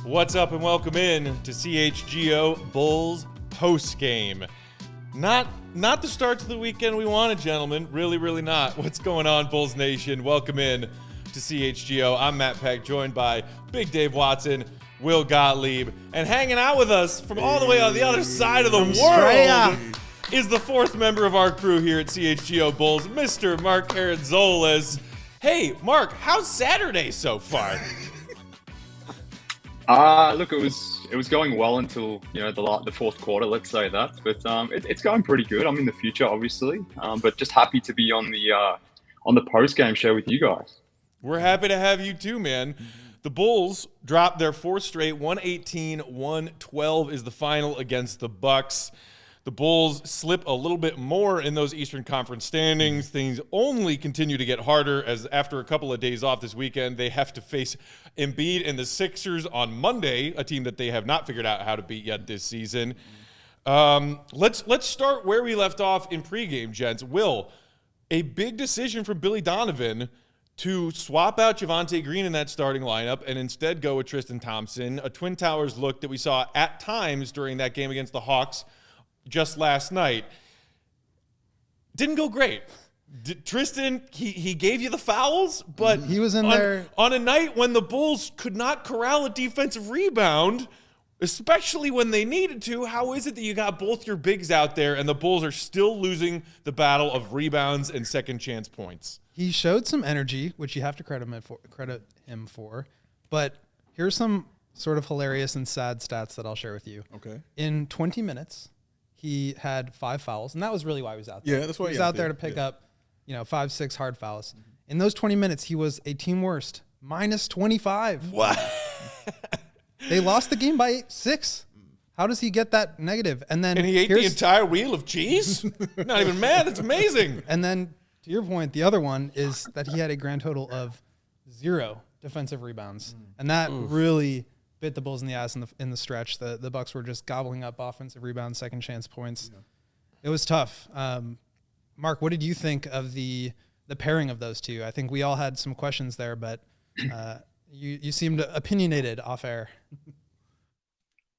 What's up and welcome in to CHGO Bulls Postgame. Not the start to the weekend we wanted, gentlemen. Really not. What's going on, Bulls Nation? Welcome in to CHGO. I'm Matt Peck, joined by Big Dave Watson, Will Gottlieb, and hanging out with us from all the way on the other side of the world is the fourth member of our crew here at CHGO Bulls, Mr. Mark Karantzoulis. Hey, Mark, how's Saturday so far? Look, it was going well until the fourth quarter. Let's say that, but it's going pretty good. I'm in the future, obviously, but just happy to be on the post game show with you guys. We're happy to have you too, man. The Bulls dropped their fourth straight. 118-112 is the final against the Bucks. The Bulls slip a little bit more in those Eastern Conference standings. Things only continue to get harder as after a couple of days off this weekend, they have to face Embiid and the Sixers on Monday, a team that they have not figured out how to beat yet this season. Let's start where we left off in pregame, gents. Will, a big decision from Billy Donovan to swap out Javonte Green in that starting lineup and instead go with Tristan Thompson, a Twin Towers look that we saw at times during that game against the Hawks just last night. Didn't go great. Tristan, he gave you the fouls, but he was in there on a night when the Bulls could not corral a defensive rebound, especially when they needed to. How is it that you got both your bigs out there and the Bulls are still losing the battle of rebounds and second chance points? He showed some energy, which you have to credit him for. But here's some sort of hilarious and sad stats that I'll share with you. Okay. In 20 minutes, he had 5 fouls, and that was really why he was out there. Yeah, that's why he was out there to pick up, 5-6 hard fouls. Mm-hmm. In those 20 minutes, he was a team worst, minus 25. What? They lost the game by 6. How does he get that negative? And he ate the entire wheel of cheese? Not even mad. That's amazing. And then, to your point, the other one is that he had a grand total of 0 defensive rebounds, and that really bit the Bulls in the ass in the stretch. The Bucks were just gobbling up offensive rebounds, second chance points. Yeah. It was tough. Mark, what did you think of the pairing of those two? I think we all had some questions there, but you seemed opinionated off air.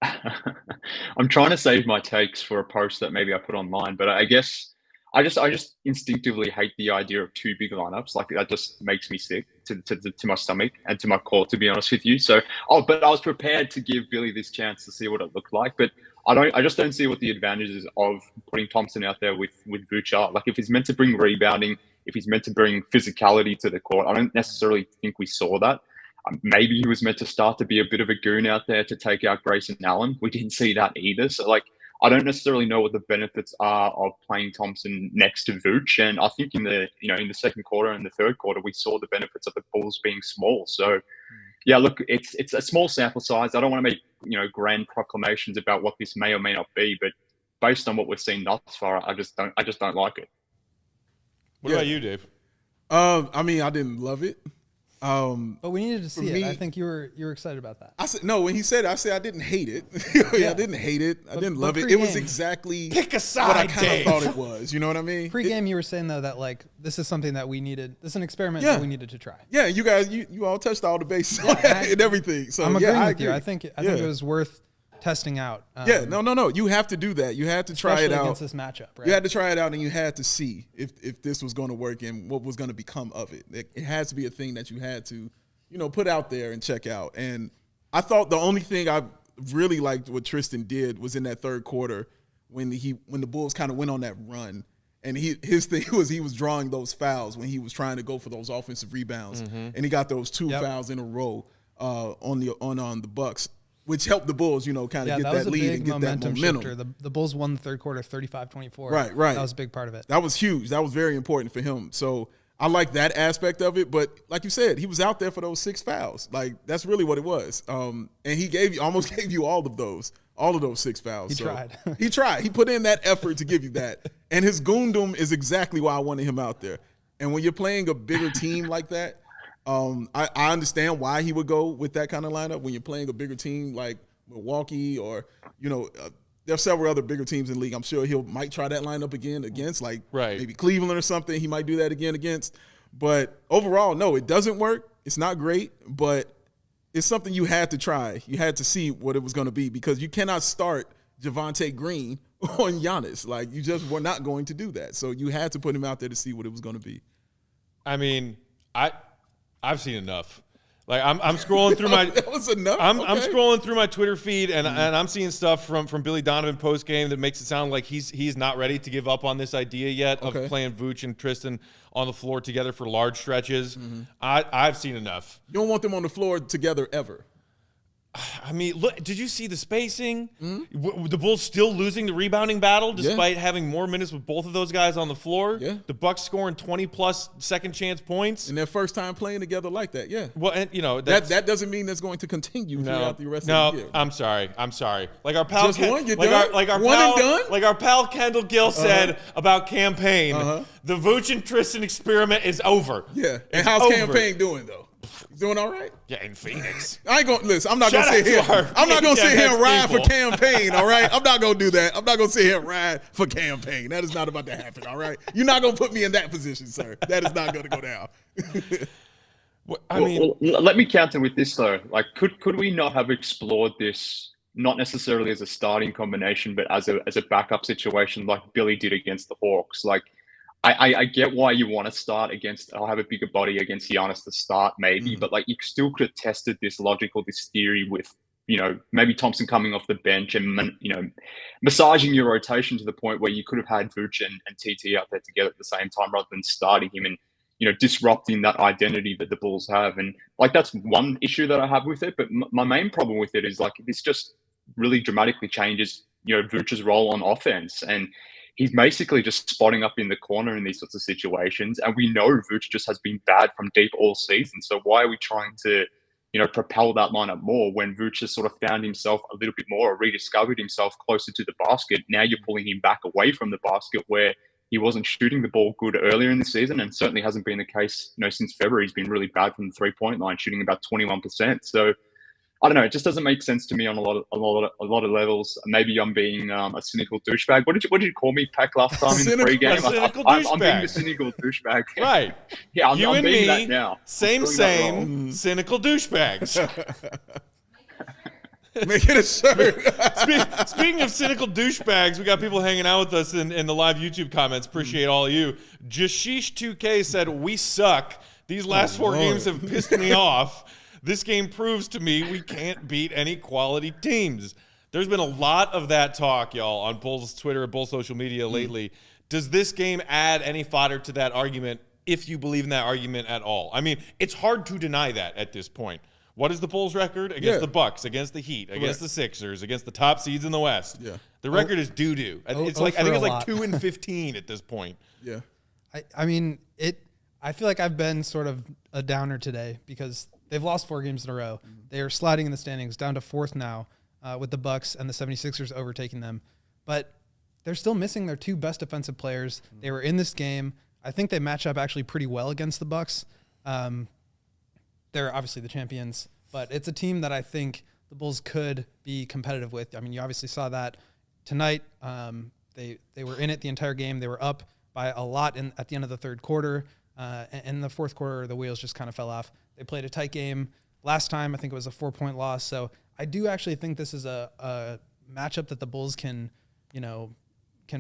I'm trying to save my takes for a post that maybe I put online, but I guess I just instinctively hate the idea of 2 big lineups. Like, that just makes me sick to my stomach and to my core, to be honest with you. So, but I was prepared to give Billy this chance to see what it looked like. But I just don't see what the advantages of putting Thompson out there with Vucevic are. Like, if he's meant to bring rebounding, if he's meant to bring physicality to the court, I don't necessarily think we saw that. Maybe he was meant to start to be a bit of a goon out there to take out Grayson Allen. We didn't see that either. So, I don't necessarily know what the benefits are of playing Thompson next to Vooch. And I think in the second quarter and the third quarter, we saw the benefits of the Bulls being small. So, yeah, look, it's a small sample size. I don't want to make, grand proclamations about what this may or may not be, but based on what we've seen thus far, I just don't like it. What about you, Dave? I didn't love it. But we needed to see it. I think you were excited about that. I said no when he said it, I said I didn't hate it. I didn't hate it. I didn't love it. It was exactly pick a side, what I kind of thought it was. You know what I mean? Pre-game, you were saying though that this is something that we needed. This is an experiment that we needed to try. Yeah, you guys, you all touched all the bases and everything. So I'm agreeing with you. I think it was worth testing out. No. You have to do that. You had to try it out against this matchup. Right? You had to try it out, and you had to see if this was going to work and what was going to become of it. It has to be a thing that you had to, put out there and check out. And I thought the only thing I really liked what Tristan did was in that third quarter when the Bulls kind of went on that run. And his thing was he was drawing those fouls when he was trying to go for those offensive rebounds, and he got those 2 fouls in a row on the Bucks, which helped the Bulls, kind of get that lead and get that momentum. The Bulls won the third quarter 35-24. Right. That was a big part of it. That was huge. That was very important for him. So I like that aspect of it. But like you said, he was out there for those 6 fouls. Like, that's really what it was. And he almost gave you all of those 6 fouls. He tried. He tried. He put in that effort to give you that. And his goondom is exactly why I wanted him out there. And when you're playing a bigger team like that, I understand why he would go with that kind of lineup. When you're playing a bigger team like Milwaukee or, there are several other bigger teams in the league. I'm sure might try that lineup again against, like maybe Cleveland or something. He might do that again against. But overall, no, it doesn't work. It's not great, but it's something you had to try. You had to see what it was going to be because you cannot start Javonte Green on Giannis. Like, you just were not going to do that. So you had to put him out there to see what it was going to be. I mean, I've seen enough. Like, I'm scrolling through my that was enough. I'm scrolling through my Twitter feed and I'm seeing stuff from Billy Donovan post game that makes it sound like he's not ready to give up on this idea yet of playing Vooch and Tristan on the floor together for large stretches. I've seen enough. You don't want them on the floor together ever. I mean, look, did you see the spacing? The Bulls still losing the rebounding battle despite having more minutes with both of those guys on the floor. Yeah. The Bucks scoring 20-plus second-chance points. And their first time playing together like that, yeah. Well, and that doesn't mean that's going to continue throughout the rest of the year. I'm sorry. Like our pal, Just one, you're like done? our One pal, and done? like our pal Kendall Gill said about campaign. The Vooch and Tristan experiment is over. Yeah. It's and how's over. campaign doing though? He's doing all right? Yeah, in Phoenix. I ain't gonna listen. I'm not gonna sit here. I'm not gonna sit here and ride for campaign. All right. I'm not gonna do that. I'm not gonna sit here and ride for campaign. That is not about to happen. All right. You're not gonna put me in that position, sir. That is not gonna go down. Let me counter with this though. Like, could we not have explored this not necessarily as a starting combination, but as a backup situation like Billy did against the Hawks? Like, I get why you want to start against, I'll have a bigger body against Giannis to start maybe, but like you still could have tested this theory with, maybe Thompson coming off the bench and, massaging your rotation to the point where you could have had Vooch and TT out there together at the same time rather than starting him and, disrupting that identity that the Bulls have. And like, that's one issue that I have with it. But my main problem with it is like, this just really dramatically changes, Vooch's role on offense. And he's basically just spotting up in the corner in these sorts of situations. And we know Vooch just has been bad from deep all season. So why are we trying to, propel that lineup more when Vooch has sort of found himself a little bit more or rediscovered himself closer to the basket? Now you're pulling him back away from the basket where he wasn't shooting the ball good earlier in the season and certainly hasn't been the case, since February. He's been really bad from the 3-point line, shooting about 21%. So I don't know. It just doesn't make sense to me on a lot of levels. Maybe I'm being a cynical douchebag. What did you call me, Peck, last time in the pregame? I'm being the cynical douchebag. Right. Yeah, I'm and being me, that now. Same, cynical douchebags. Make it a shirt. Speaking of cynical douchebags, we got people hanging out with us in the live YouTube comments. Appreciate all of you. Jashish2K said, "We suck. These last 4 games have pissed me off. This game proves to me we can't beat any quality teams." There's been a lot of that talk, y'all, on Bulls Twitter, Bulls social media lately. Does this game add any fodder to that argument, if you believe in that argument at all? I mean, it's hard to deny that at this point. What is the Bulls' record? Against the Bucks, against the Heat, against the Sixers, against the top seeds in the West. Yeah. The record is doo-doo. It's like, I think it's like 2-15 at this point. Yeah. I feel like I've been sort of a downer today because they've lost 4 games in a row. They are sliding in the standings down to 4th now with the Bucks and the 76ers overtaking them. But they're still missing their 2 best defensive players. They were in this game. I think they match up actually pretty well against the Bucks. They're obviously the champions, but it's a team that I think the Bulls could be competitive with. I mean, you obviously saw that tonight. They were in it the entire game. They were up by a lot at the end of the 3rd quarter. In the 4th quarter, the wheels just kind of fell off. They played a tight game. Last time, I think it was a 4-point loss. So I do actually think this is a matchup that the Bulls can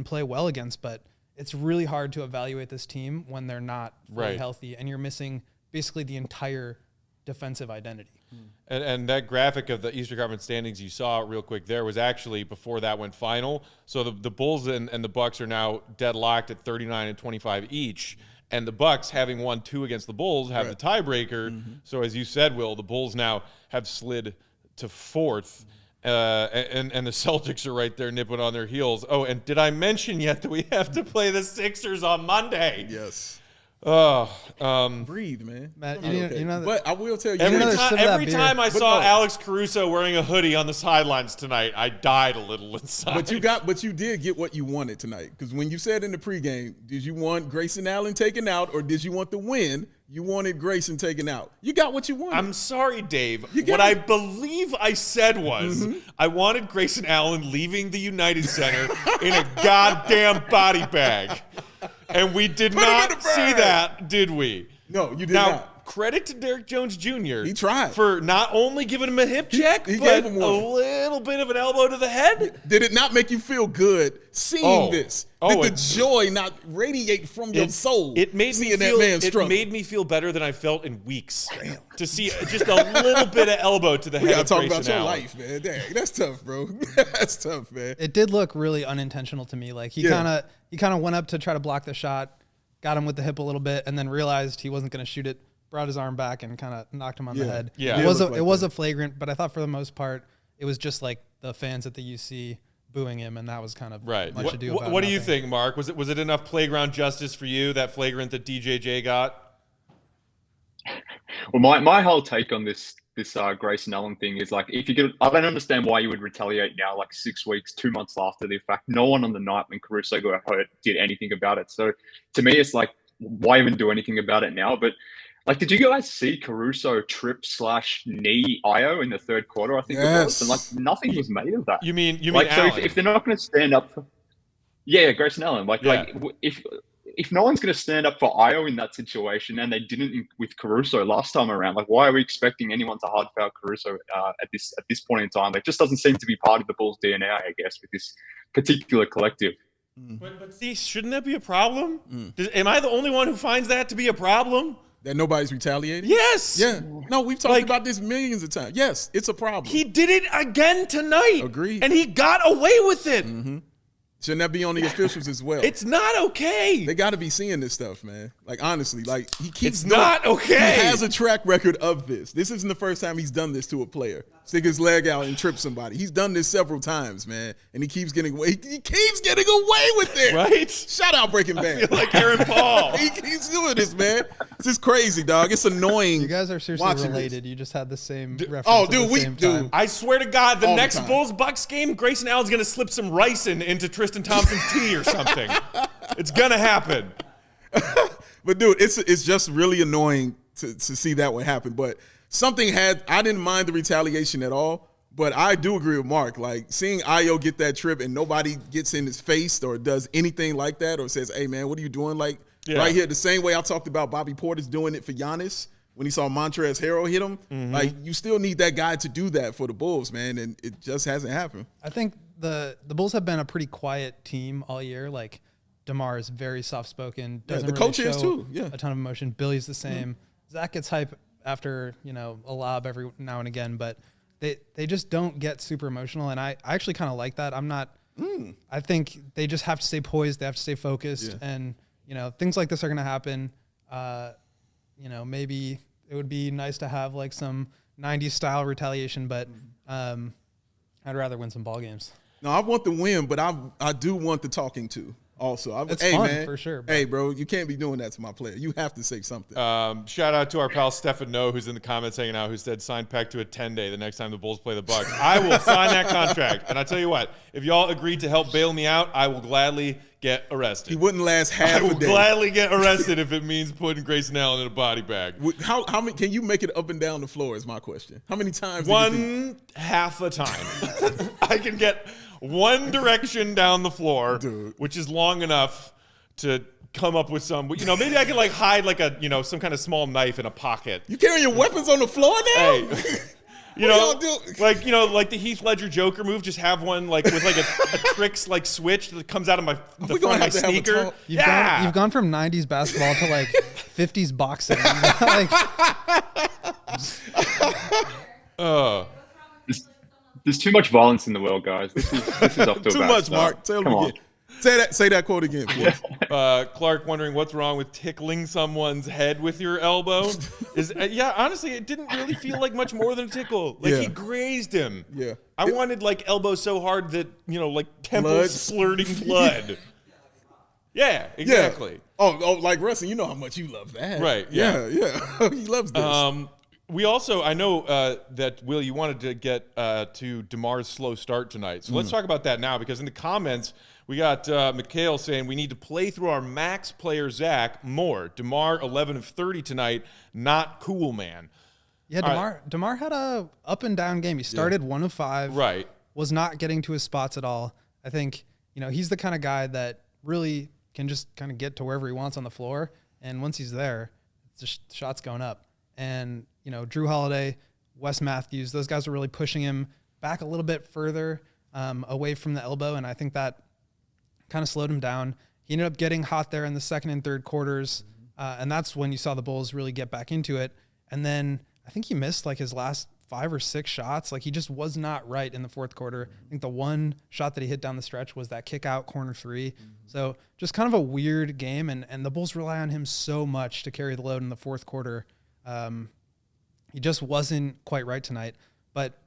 play well against, but it's really hard to evaluate this team when they're not fully healthy and you're missing basically the entire defensive identity. And that graphic of the Eastern Conference standings you saw real quick there was actually before that went final. So the Bulls and the Bucks are now deadlocked at 39 and 25 each. And the Bucks, having won 2 against the Bulls, have the tiebreaker. So as you said, Will, the Bulls now have slid to 4th. And the Celtics are right there nipping on their heels. Oh, and did I mention yet that we have to play the Sixers on Monday? Yes. Breathe, man. Matt, Okay. you know that, But I will tell you, Every time I saw no. Alex Caruso wearing a hoodie on the sidelines tonight, I died a little inside. But you did get what you wanted tonight. Because when you said in the pregame, did you want Grayson Allen taken out or did you want the win? You wanted Grayson taken out. You got what you wanted. I'm sorry, Dave. What I believe I said was I wanted Grayson Allen leaving the United Center in a goddamn body bag. And we did not see that, did we? No, you did now, not. Credit to Derrick Jones Jr. He tried. For not only giving him a hip check, he but gave him a one. little bit of an elbow to the head. Did it not make you feel good seeing this? Did the joy not radiate from your soul? It made me seeing feel. that man It struggle? made me feel better than I felt in weeks. Damn. To see just a little bit of elbow to the We head. gotta of talk Grayson about your Allen. life, man. Dang, that's tough, bro. That's tough, man. it did look really unintentional to me. Like he kind of went up to try to block the shot, got him with the hip a little bit, and then realized he wasn't going to shoot it. Brought his arm back and kind of knocked him on the head. Yeah, it was a flagrant, but I thought for the most part it was just like the fans at the UC booing him, and that was kind of Right. much ado about What do you nothing. think, Mark? Was it enough playground justice for you, that flagrant that DJJ got? Well, my whole take on this Grayson Allen thing is like, if you get, I don't understand why you would retaliate now, like 6 weeks, 2 months after the fact. No one on the night when Caruso got hurt did anything about it. So to me, it's like, why even do anything about it now? But like, did you guys see Caruso trip/knee Ayo in the third quarter? I think it was, and like nothing was made of that. You mean like, so Allen? if they're not going to stand up for, Grayson Allen, like if no one's going to stand up for Ayo in that situation, and they didn't with Caruso last time around, like why are we expecting anyone to hard foul Caruso at this point in time? It just doesn't seem to be part of the Bulls' DNA, I guess, with this particular collective. But see, shouldn't that be a problem? Am I the only one who finds that to be a problem? That nobody's retaliating? Yes. Yeah. No, we've talked about this millions of times. Yes, it's a problem. He did it again tonight. Agreed. And he got away with it. Shouldn't that be on the officials as well? It's not okay. They got to be seeing this stuff, man. Like, honestly, like, he keeps It's not okay. He has a track record of this. This isn't the first time he's done this to a player. Stick his leg out and trip somebody. He's done this several times, man. And he keeps getting away. He keeps getting away with it. Right? Shout out Breaking Bad. I feel like Aaron Paul. He keeps doing this, man. This is crazy, dog. It's annoying. You guys are seriously watching related. this. You just had the same reference. Oh, at dude, the same time. I swear to God, the All the next time. Bulls-Bucks game, Grayson Allen's going to slip some ricin into Tristan Thompson's tea or something. It's going to happen. But dude, it's just really annoying to see that would happen. But I didn't mind the retaliation at all. But I do agree with Mark. Like, seeing Ayo get that trip and nobody gets in his face or does anything like that or says, hey, man, what are you doing? Like, right here, the same way I talked about Bobby Portis doing it for Giannis when he saw Montrezl Harrell hit him. Like, you still need that guy to do that for the Bulls, man, and it just hasn't happened. I think the Bulls have been a pretty quiet team all year. Like, DeMar is very soft-spoken. Doesn't the really coach is show too, yeah. a ton of emotion. Billy's the same. Zach gets hype after, a lob every now and again, but they just don't get super emotional, and I actually kind of like that. I'm not I think they just have to stay poised. They have to stay focused, and things like this are going to happen. Maybe it would be nice to have like some 90s style retaliation, but I'd rather win some ball games. No, I want the win, but I do want the talking to also. It's hey, fun, man, for sure, Hey, bro, you can't be doing that to my player. You have to say something. Shout out to our pal Stefan No, who's in the comments hanging out, who said sign Peck to a 10-day the next time the Bulls play the Bucks. I will sign that contract. And I tell you what, if y'all agreed to help bail me out, I will gladly get arrested. He wouldn't last half I a will day. gladly get arrested if it means putting Grayson Allen in a body bag. How many can you make it up and down the floor is my question. How many times? do you think- One half a time. I can get one direction down the floor, Dude. which is long enough to come up with some, maybe I can like hide like a, some kind of small knife in a pocket. You carrying your weapons on the floor now? Hey, What y'all do? like the Heath Ledger Joker move, just have one like with like a tricks like switch that comes out of the we front gonna of my have to have a sneaker. talk? You've gone from 90s basketball to like 50s boxing. Like, There's too much violence in the world, guys. This is off to a Too bad much, start. Mark. Tell Come him on. again. Say that quote again, please. Clark wondering what's wrong with tickling someone's head with your elbow. Honestly, it didn't really feel like much more than a tickle. Like he grazed him. Yeah. I wanted like elbow so hard that like temples Blood. splurting blood. Yeah, exactly. Yeah. Oh, like Russell, you know how much you love that. Right, Yeah. He loves this. We also, I know that, Will, you wanted to get to DeMar's slow start tonight. So let's talk about that now, because in the comments, we got Mikhail saying we need to play through our max player, Zach, more. DeMar, 11 of 30 tonight. Not cool, man. Yeah, DeMar had a up and down game. He started 1 of 5. Right. Was not getting to his spots at all. I think, he's the kind of guy that really can just kind of get to wherever he wants on the floor. And once he's there, the shot's going up. And, Jrue Holiday, Wes Matthews, those guys are really pushing him back a little bit further away from the elbow. And I think that kind of slowed him down. He ended up getting hot there in the second and third quarters. And that's when you saw the Bulls really get back into it. And then I think he missed like his last 5 or 6 shots. Like he just was not right in the fourth quarter. I think the one shot that he hit down the stretch was that kick out corner 3. So just kind of a weird game. And the Bulls rely on him so much to carry the load in the fourth quarter. He just wasn't quite right tonight, but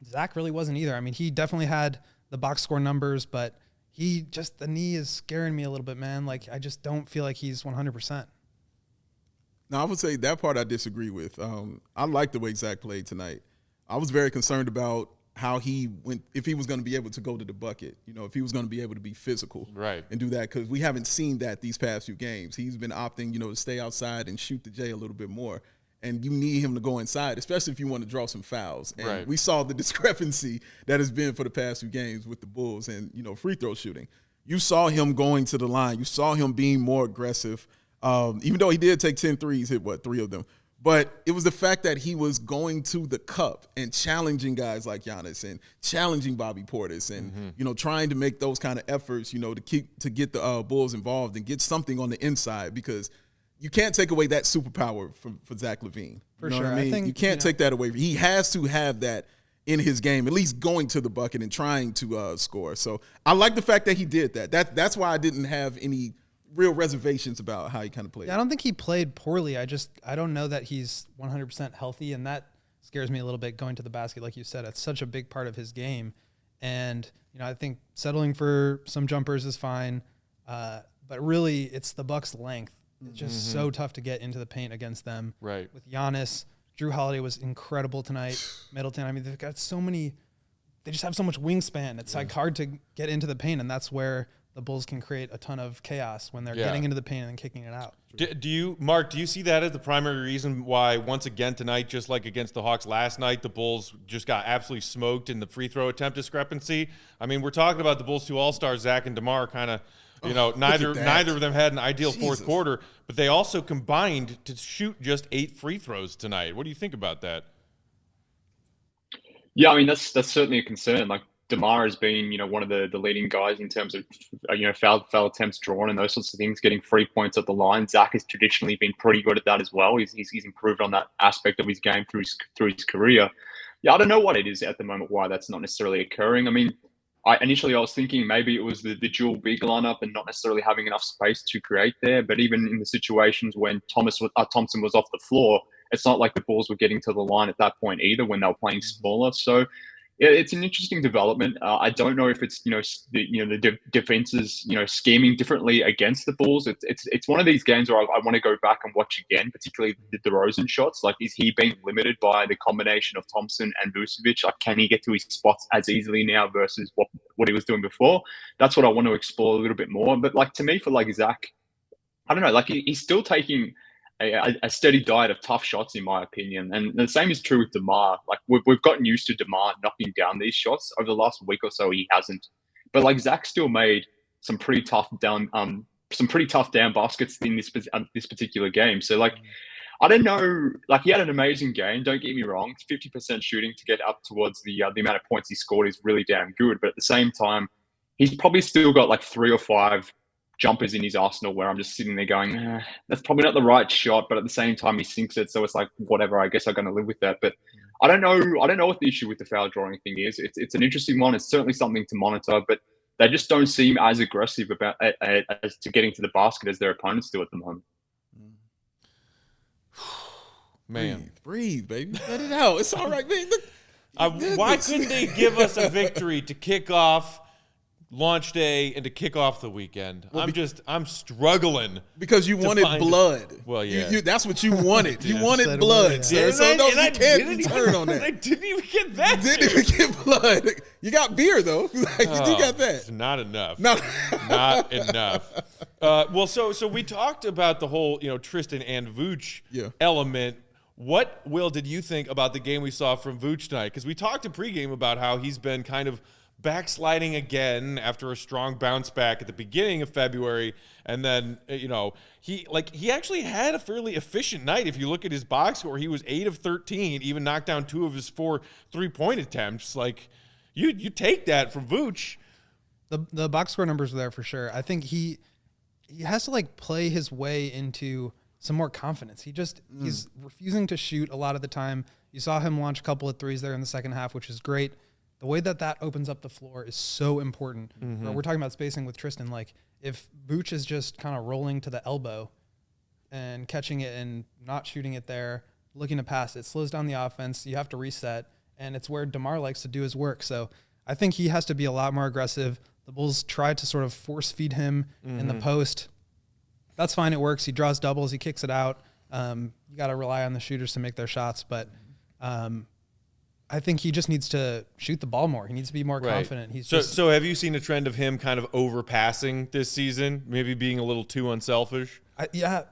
Zach really wasn't either. I mean, he definitely had the box score numbers, but the knee is scaring me a little bit, man. Like I just don't feel like he's 100%. Now, I would say that part I disagree with. I like the way Zach played tonight. I was very concerned about how he went, if he was going to be able to go to the bucket, if he was going to be able to be physical and do that, because we haven't seen that these past few games. He's been opting, to stay outside and shoot the J a little bit more. And you need him to go inside, especially if you want to draw some fouls. And we saw the discrepancy that has been for the past few games with the Bulls and, free throw shooting. You saw him going to the line. You saw him being more aggressive. Even though he did take 10 threes, hit 3 of them. But it was the fact that he was going to the cup and challenging guys like Giannis and challenging Bobby Portis and, trying to make those kind of efforts, to get the Bulls involved and get something on the inside, because you can't take away that superpower for Zach LaVine. For sure. I mean? You can't take that away. He has to have that in his game, at least going to the bucket and trying to score. So I like the fact that he did that. That's why I didn't have any real reservations about how he kind of played. Yeah, I don't think he played poorly. I don't know that he's 100% healthy, and that scares me a little bit going to the basket. Like you said, it's such a big part of his game. And, I think settling for some jumpers is fine. But really, it's the Bucks' length. It's just so tough to get into the paint against them. Right. With Giannis, Jrue Holiday was incredible tonight. Middleton, I mean, they've got so many – they just have so much wingspan. It's like hard to get into the paint, and that's where the Bulls can create a ton of chaos when they're getting into the paint and then kicking it out. Mark, do you see that as the primary reason why, once again tonight, just like against the Hawks last night, the Bulls just got absolutely smoked in the free throw attempt discrepancy? I mean, we're talking about the Bulls' 2 All-Stars, Zach and DeMar, kind of, neither of them had an ideal fourth quarter, but they also combined to shoot just 8 free throws tonight. What do you think about that? Yeah, I mean, that's certainly a concern. Like, DeMar has been, one of the leading guys in terms of, foul attempts drawn and those sorts of things, getting free points at the line. Zach has traditionally been pretty good at that as well. He's improved on that aspect of his game through his career. Yeah, I don't know what it is at the moment, why that's not necessarily occurring. I mean, I was thinking maybe it was the dual big lineup and not necessarily having enough space to create there. But even in the situations when Thompson was off the floor, it's not like the Bulls were getting to the line at that point either when they were playing smaller. So yeah, it's an interesting development. I don't know if it's the defenses scheming differently against the Bulls. It's one of these games where I want to go back and watch again, particularly the DeRozan shots. Like, is he being limited by the combination of Thompson and Vucevic? Like, can he get to his spots as easily now versus what he was doing before? That's what I want to explore a little bit more. But like, to me, for like Zach, I don't know. Like, he's still taking a steady diet of tough shots, in my opinion. And the same is true with DeMar. Like, we've gotten used to DeMar knocking down these shots. Over the last week or so, he hasn't. But like, Zach still made some pretty tough down baskets in this particular game. So like, I don't know. Like, he had an amazing game. Don't get me wrong. 50% shooting to get up towards the amount of points he scored is really damn good. But at the same time, he's probably still got like 3 or 5 jumpers in his arsenal where I'm just sitting there going, that's probably not the right shot, but at the same time he sinks it, so it's like, whatever, I guess I'm going to live with that. But I don't know what the issue with the foul drawing thing is. It's an interesting one. It's certainly something to monitor, but they just don't seem as aggressive about as to getting to the basket as their opponents do at the moment. Man, breathe, baby, let it out. It's all right, man. Why couldn't they give us a victory to kick off launch day and to kick off the weekend. I'm struggling because you wanted blood. Well, yeah, that's what you wanted. You wanted blood, sir. So you can't turn on that. I didn't even get that. Didn't even get blood. You got beer though. You do got that. Not enough. Not enough. Well, so we talked about the whole Tristan and Vooch element. What, Will, did you think about the game we saw from Vooch tonight? Because we talked in pregame about how he's been kind of backsliding again after a strong bounce back at the beginning of February, and then he actually had a fairly efficient night. If you look at his box score, he was 8 of 13, even knocked down 2 of his 4 3-point attempts. Like you take that from Vooch. The box score numbers are there for sure. I think he has to play his way into some more confidence. He's refusing to shoot a lot of the time. You saw him launch a couple of threes there in the second half, which is great. The way that opens up the floor is so important. We're talking about spacing with Tristan. If Vooch is just kind of rolling to the elbow and catching it and not shooting it there, looking to pass, it slows down the offense. You have to reset, and it's where DeMar likes to do his work. So I think he has to be a lot more aggressive. The Bulls tried to sort of force feed him in the post. That's fine. It works. He draws doubles. He kicks it out. You got to rely on the shooters to make their shots, but I think he just needs to shoot the ball more. He needs to be more confident. So have you seen a trend of him kind of overpassing this season, maybe being a little too unselfish? I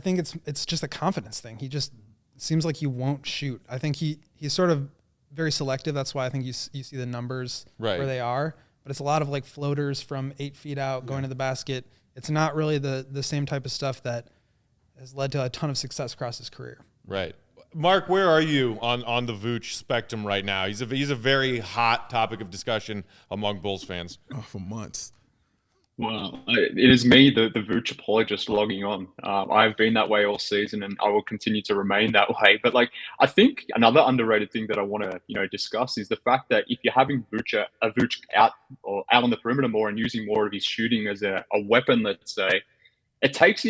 think it's just a confidence thing. He just seems like he won't shoot. I think he's sort of very selective. That's why I think you see the numbers where they are. But it's a lot of floaters from 8 feet out going to the basket. It's not really the same type of stuff that has led to a ton of success across his career. Right. Mark, where are you on the Vooch spectrum right now? He's a very hot topic of discussion among Bulls fans. For months. Well, it is me, the Vooch apologist, logging on. I've been that way all season, and I will continue to remain that way. But I think another underrated thing that I want to discuss is the fact that if you're having Vooch out on the perimeter more and using more of his shooting as a weapon, let's say, it takes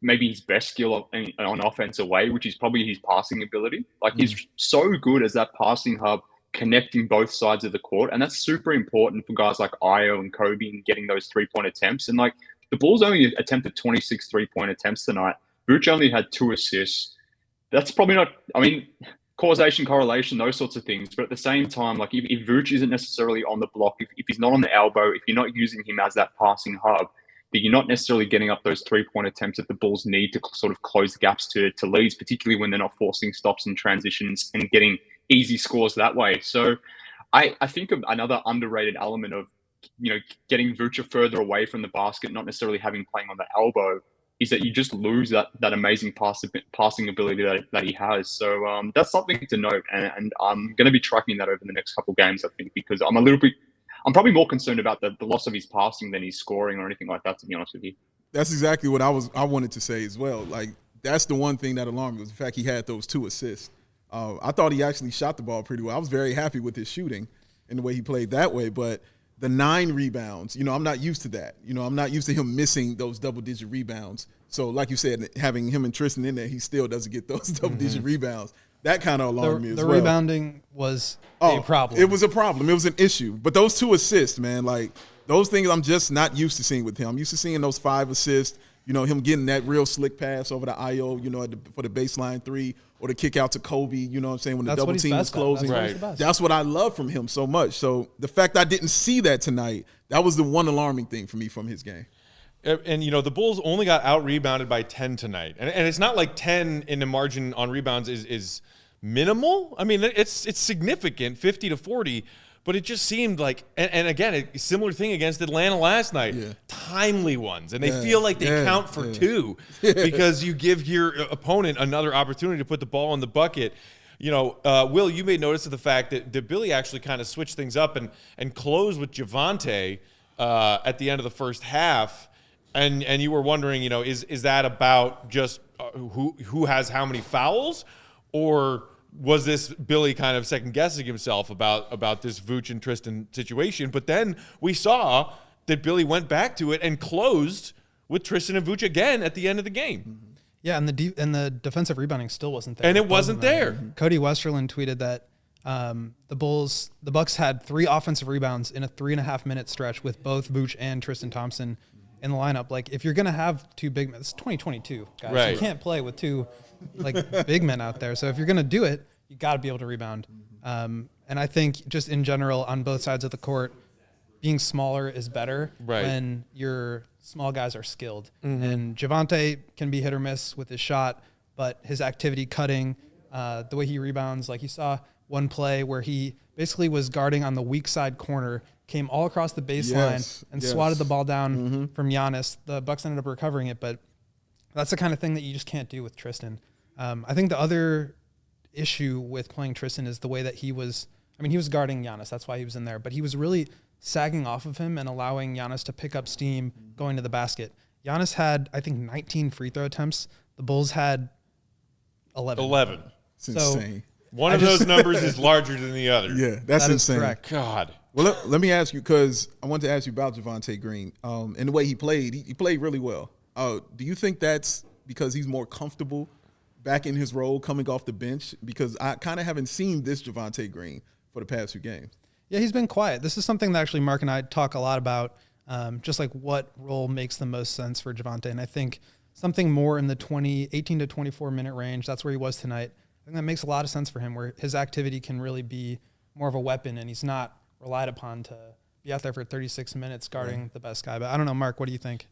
maybe his best skill on offense away, which is probably his passing ability. He's so good as that passing hub, connecting both sides of the court. And that's super important for guys like Ayo and Kobe and getting those 3-point attempts. And the Bulls only attempted 26 3-point attempts tonight. Vooch only had 2 assists. That's probably not, causation, correlation, those sorts of things. But at the same time, if Vooch isn't necessarily on the block, if he's not on the elbow, if you're not using him as that passing hub, that you're not necessarily getting up those 3-point attempts that the Bulls need to sort of close the gaps to leads, particularly when they're not forcing stops and transitions and getting easy scores that way. So I think of another underrated element of, getting Vooch further away from the basket, not necessarily having playing on the elbow, is that you just lose that amazing passing ability that he has. So that's something to note. And I'm going to be tracking that over the next couple of games, I think, because I'm probably more concerned about the loss of his passing than his scoring or anything like that, to be honest with you. That's exactly what I wanted to say as well. That's the one thing that alarmed me, was the fact he had those 2 assists. I thought he actually shot the ball pretty well. I was very happy with his shooting and the way he played that way. But the 9 rebounds, I'm not used to that. I'm not used to him missing those double-digit rebounds. So like you said, having him and Tristan in there, he still doesn't get those double-digit rebounds. That kind of alarmed me as well. The rebounding was a problem. It was a problem. It was an issue. But those 2 assists, man, those things I'm just not used to seeing with him. I'm used to seeing those 5 assists, him getting that real slick pass over to Ayo, for the baseline 3, or the kick out to Kobe, when the double team was closing. That's what I love from him so much. So the fact I didn't see that tonight, that was the one alarming thing for me from his game. And, the Bulls only got out-rebounded by 10 tonight. And it's not like 10 in the margin on rebounds is minimal. It's significant, 50 to 40. But it just seemed like, and again, a similar thing against Atlanta last night, timely ones. And they feel like they count for 2 because you give your opponent another opportunity to put the ball in the bucket. Will, you made notice of the fact that Billy actually kind of switched things up and closed with Javonte at the end of the first half. And you were wondering, is that about just who has how many fouls, or was this Billy kind of second-guessing himself about this Vooch and Tristan situation? But then we saw that Billy went back to it and closed with Tristan and Vooch again at the end of the game. Yeah, and the defensive rebounding still wasn't there. And it wasn't there. Cody Westerland tweeted that the Bucks had 3 offensive rebounds in a 3.5-minute stretch with both Vooch and Tristan Thompson in the lineup. Like, if you're going to have 2 big men, it's 2022, guys. Right. You can't play with 2 big men out there. So if you're going to do it, you got to be able to rebound. And I think just in general on both sides of the court, being smaller is better when your small guys are skilled. And Javonte can be hit or miss with his shot, but his activity cutting, the way he rebounds, like you saw one play where he basically was guarding on the weak side corner, came all across the baseline and swatted the ball down from Giannis. The Bucks ended up recovering it, but that's the kind of thing that you just can't do with Tristan. I think the other issue with playing Tristan is the way that he was guarding Giannis. That's why he was in there, but he was really sagging off of him and allowing Giannis to pick up steam going to the basket. Giannis had, I think, 19 free throw attempts. The Bulls had 11. It's insane. One of those numbers is larger than the other. Yeah, that's insane. Correct. God. Well, let me ask you, because I wanted to ask you about Javonte Green and the way he played. He played really well. Do you think that's because he's more comfortable back in his role coming off the bench? Because I kind of haven't seen this Javonte Green for the past few games. Yeah, he's been quiet. This is something that actually Mark and I talk a lot about, just like what role makes the most sense for Javonte. And I think something more in the 18 to 24-minute range, that's where he was tonight. I think that makes a lot of sense for him, where his activity can really be more of a weapon, and he's not relied upon to be out there for 36 minutes guarding the best guy. But I don't know, Mark, what do you think?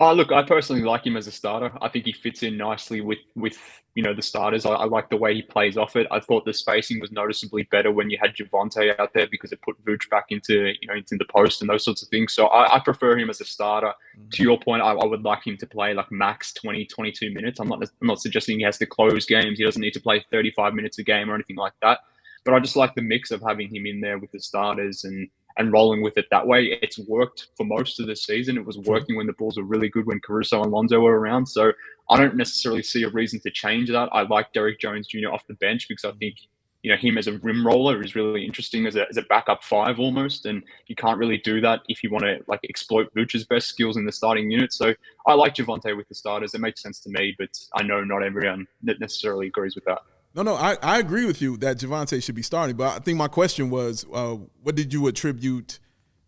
Look, I personally like him as a starter. I think he fits in nicely with the starters. I like the way he plays off it. I thought the spacing was noticeably better when you had Javonte out there, because it put Vooch back into the post and those sorts of things. So I prefer him as a starter. To your point, I would like him to play like max 20, 22 minutes. I'm not suggesting he has to close games. He doesn't need to play 35 minutes a game or anything like that. But I just like the mix of having him in there with the starters and rolling with it that way. It's worked for most of the season. It was working when the Bulls were really good, when Caruso and Lonzo were around. So I don't necessarily see a reason to change that. I like Derrick Jones Jr. off the bench, because I think him as a rim roller is really interesting as a backup 5 almost, and you can't really do that if you want to exploit Vooch's best skills in the starting unit. So I like Javonte with the starters. It makes sense to me, but I know not everyone necessarily agrees with that. No, I agree with you that Javonte should be starting, but I think my question was, what did you attribute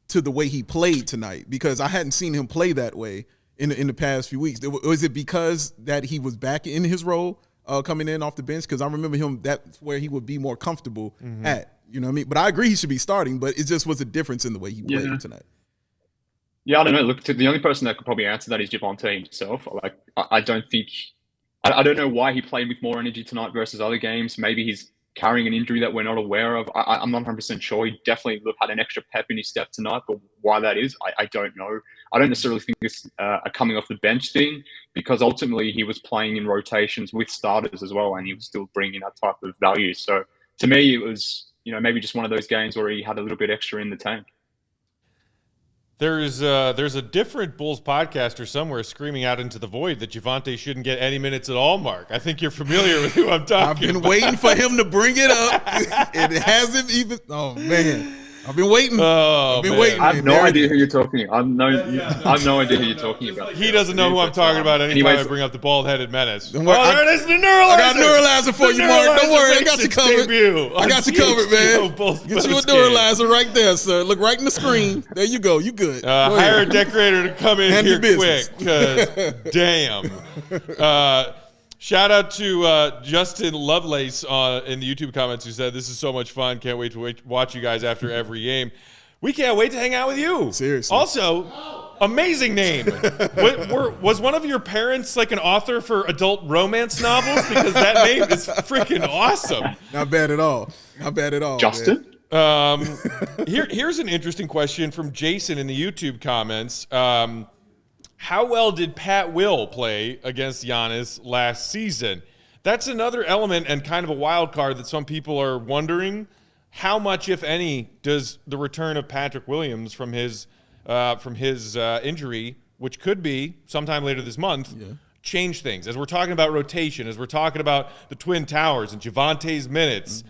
to the way he played tonight? Because I hadn't seen him play that way in the past few weeks. Was it because that he was back in his role coming in off the bench? Because I remember him, that's where he would be more comfortable at. You know what I mean? But I agree he should be starting, but it just was a difference in the way he played tonight. Yeah, I don't know. Look, the only person that could probably answer that is Javonte himself. I don't think... I don't know why he played with more energy tonight versus other games. Maybe he's carrying an injury that we're not aware of. I'm not 100% sure. He definitely had an extra pep in his step tonight, but why that is, I don't know. I don't necessarily think it's a coming off the bench thing, because ultimately he was playing in rotations with starters as well, and he was still bringing that type of value. So to me, it was maybe just one of those games where he had a little bit extra in the tank. There's a different Bulls podcaster somewhere screaming out into the void that Javonte shouldn't get any minutes at all, Mark. I think you're familiar with who I'm talking about. I've been waiting for him to bring it up. It hasn't even – oh, man. I've been waiting. Waiting. I have no idea who you're talking about. I have no idea who you're talking about. He doesn't know who I'm talking about anytime I bring up the bald-headed menace. There it is, the neuralizer. I got neuralizer for you, Mark. Don't worry. I got you covered. I got you covered, man. Get you a neuralizer right there, sir. Look right in the screen. There you go. You good. Hire a decorator to come in here quick, because damn. Shout out to Justin Lovelace in the YouTube comments, who said, "This is so much fun. Can't wait to watch you guys after every game. We can't wait to hang out with you." Seriously. Also, amazing name. Was one of your parents like an author for adult romance novels? Because that name is freaking awesome. Not bad at all. Justin? Here's an interesting question from Jason in the YouTube comments. How well did Pat Will play against Giannis last season? That's another element and kind of a wild card that some people are wondering. How much, if any, does the return of Patrick Williams from his injury, which could be sometime later this month, change things? As we're talking about rotation, as we're talking about the Twin Towers and Javonte's minutes,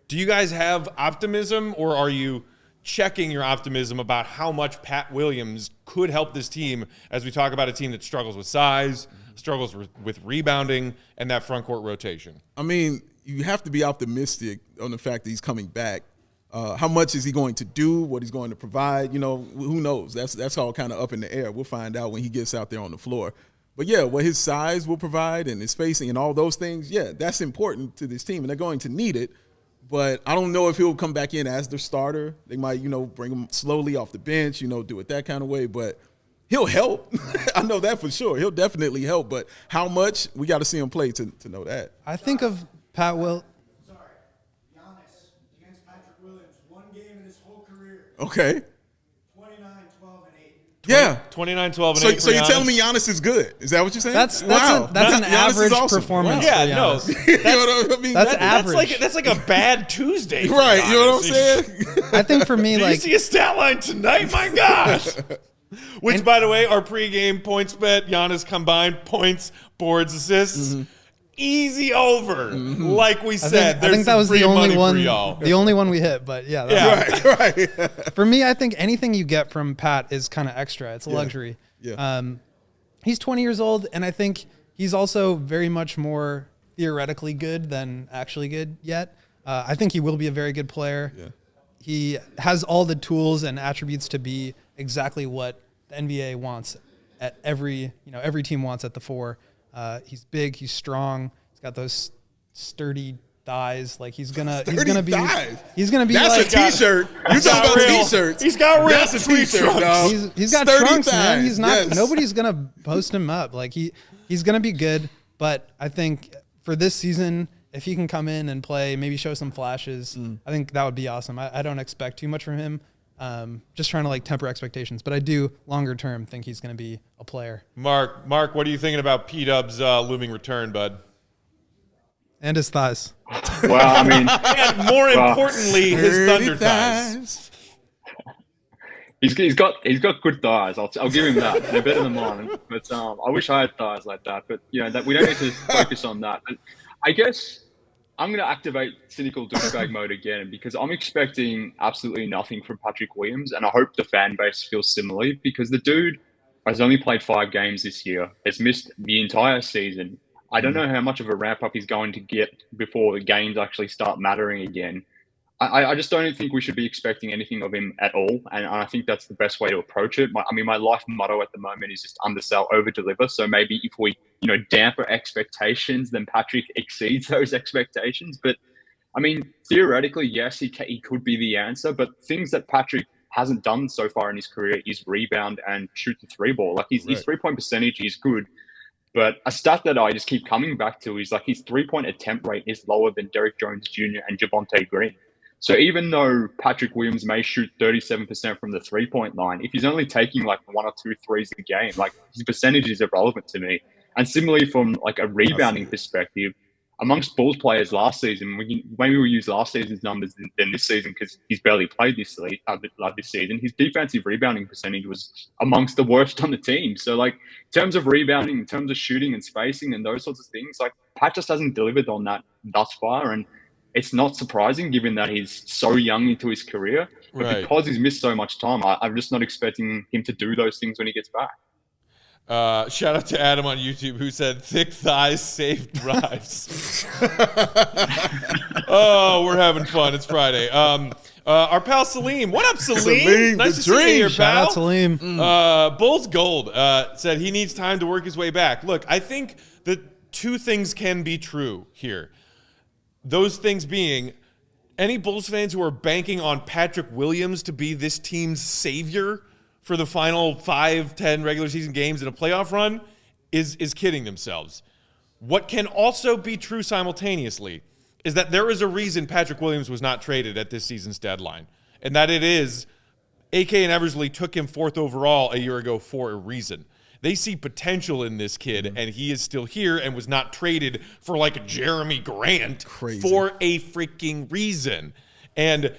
do you guys have optimism, or are you checking your optimism about how much Pat Williams could help this team as we talk about a team that struggles with size, struggles with rebounding, and that front court rotation? I mean, you have to be optimistic on the fact that he's coming back. How much is he going to do? What he's going to provide? Who knows? That's all kind of up in the air. We'll find out when he gets out there on the floor. But yeah, what his size will provide and his spacing and all those things, yeah, that's important to this team, and they're going to need it. But I don't know if he'll come back in as their starter. They might, bring him slowly off the bench, do it that kind of way. But he'll help. I know that for sure. He'll definitely help. But how much, we got to see him play to know that. I think of Pat Will. Sorry, Giannis against Patrick Williams, one game in his whole career. Okay. 29, 12, and 8. Yeah. 29, 12, and 8 So you're Giannis. telling me Giannis is good? Is that what you're saying? That's an Giannis is average awesome. performance. Yeah, for no. Giannis. You know what I mean? That's average. That's like a bad Tuesday. for Right. You know what I'm Giannis. saying? I think for me, Did like, you see a stat line tonight? My gosh. Which, by the way, our pregame points bet, Giannis combined points, boards, assists, easy over. Like we said, I there's think that was free the only money for one. y'all. The only one we hit, but yeah. That Right. For me, I think anything you get from Pat is kind of extra. It's a luxury. Yeah. He's 20 years old, and I think he's also very much more theoretically good than actually good yet. I think he will be a very good player. Yeah. He has all the tools and attributes to be exactly what the NBA wants at every team wants at the 4. He's big, he's strong, he's got those sturdy thighs. Like he's gonna be thighs? he's gonna be That's like a T-shirt. You talking about T-shirts? He's got real That's a T-shirt, dog. He's got Sturdy trunks, man. thighs, He's not. yes. Nobody's gonna post him up. Like he's gonna be good. But I think for this season, if he can come in and play, maybe show some flashes, I think that would be awesome. I don't expect too much from him. Just trying to like temper expectations, but I do longer term think he's going to be a player. Mark, what are you thinking about P-Dub's looming return, bud? And his thighs. Well, I mean, And more importantly, his thunder thighs. he's got good thighs. I'll give him that. They're better than mine. But I wish I had thighs like that. But that we don't need to focus on that. But I guess I'm going to activate cynical douchebag mode again because I'm expecting absolutely nothing from Patrick Williams, and I hope the fan base feels similarly because the dude has only played 5 games this year. Has missed the entire season. I don't know how much of a ramp up he's going to get before the games actually start mattering again. I just don't think we should be expecting anything of him at all, and I think that's the best way to approach it. My life motto at the moment is just undersell, over deliver. So maybe if we damper expectations, then Patrick exceeds those expectations. But I mean, theoretically, yes, he could be the answer. But things that Patrick hasn't done so far in his career is rebound and shoot the 3-ball. Like his 3-point percentage is good. But a stat that I just keep coming back to is like his 3-point attempt rate is lower than Derrick Jones Jr. and Javonte Green. So even though Patrick Williams may shoot 37% from the 3-point line, if he's only taking like 1 or 2 threes a game, like his percentage is irrelevant to me. And similarly, from like a rebounding perspective, amongst Bulls players last season, maybe we'll use last season's numbers than this season because he's barely played this season. His defensive rebounding percentage was amongst the worst on the team. So like in terms of rebounding, in terms of shooting and spacing and those sorts of things, like Pat just hasn't delivered on that thus far. And it's not surprising given that he's so young into his career. But because he's missed so much time, I'm just not expecting him to do those things when he gets back. Shout out to Adam on YouTube who said thick thighs save drives. Oh, we're having fun. It's Friday. Our pal Salim. What up, Salim? Nice to see you here, pal. Shout out Salim. Bulls Gold said he needs time to work his way back. Look, I think that 2 things can be true here. Those things being, any Bulls fans who are banking on Patrick Williams to be this team's savior for the final 5-10 regular season games in a playoff run is kidding themselves. What can also be true simultaneously is that there is a reason Patrick Williams was not traded at this season's deadline, and that it is AK and Eversley took him 4th overall a year ago for a reason. They see potential in this kid, and he is still here and was not traded for like a Jeremy Grant for a freaking reason. And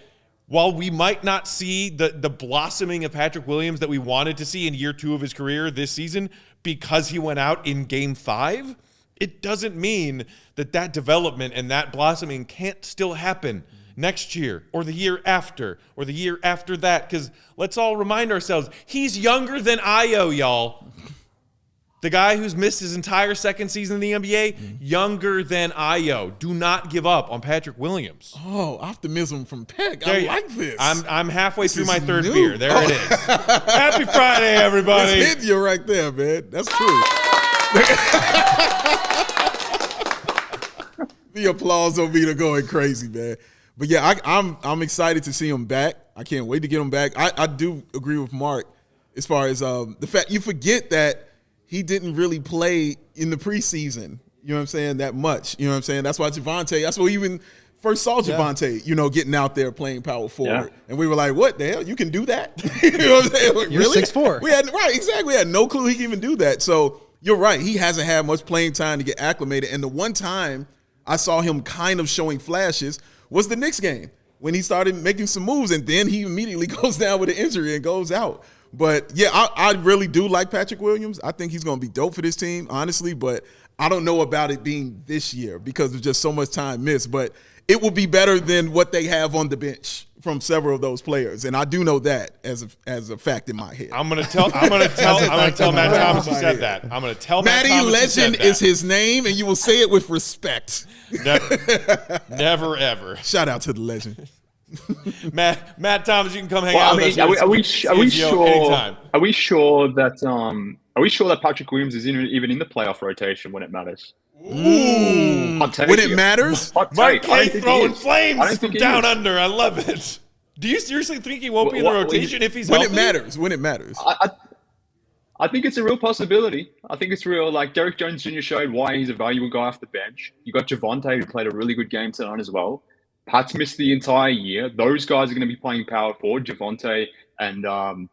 while we might not see the blossoming of Patrick Williams that we wanted to see in year 2 of his career this season because he went out in Game 5, it doesn't mean that development and that blossoming can't still happen next year or the year after or the year after that, because let's all remind ourselves, he's younger than Ayo, y'all. The guy who's missed his entire second season in the NBA, younger than Ayo. Do not give up on Patrick Williams. Oh, optimism from Peck. I like this. I'm halfway through my third new. beer. There it is. Happy Friday, everybody. That's hitting you right there, man. That's true. The applause on me to going crazy, man. But yeah, I'm excited to see him back. I can't wait to get him back. I do agree with Mark as far as the fact you forget that he didn't really play in the preseason, you know what I'm saying, that much. You know what I'm saying? That's why Javonte, that's why we even first saw Javonte, getting out there playing power forward. And we were like, what the hell? You can do that? You know what I'm saying? Like, You're really? 6'4". Right, exactly. We had no clue he could even do that. So you're right. He hasn't had much playing time to get acclimated. And the one time I saw him kind of showing flashes was the Knicks game when he started making some moves, and then he immediately goes down with an injury and goes out. But, yeah, I really do like Patrick Williams. I think he's going to be dope for this team, honestly. But I don't know about it being this year because there's just so much time missed. But it will be better than what they have on the bench from several of those players. And I do know that as a fact in my head. I'm gonna tell Matt Thomas he said that. I'm gonna tell Matt Matty Thomas Legend he said is his name, and you will say it with respect. Never ever. Shout out to the legend. Matt Thomas, you can come hang out with us. Are we sure? Anytime. Are we sure that Patrick Williams is even in the playoff rotation when it matters? Ooh. Hot take. When it matters? Hot Mark take. I don't K think throwing he is. I flames don't from think he down is. under. I love it. Do you seriously think he won't be in the What- rotation if he's When healthy? it matters. When it matters. I think it's a real possibility. I think it's real. Like Derek Jones Jr. showed why he's a valuable guy off the bench. You got Javonte, who played a really good game tonight as well. Pat's missed the entire year. Those guys are going to be playing power forward, Javonte and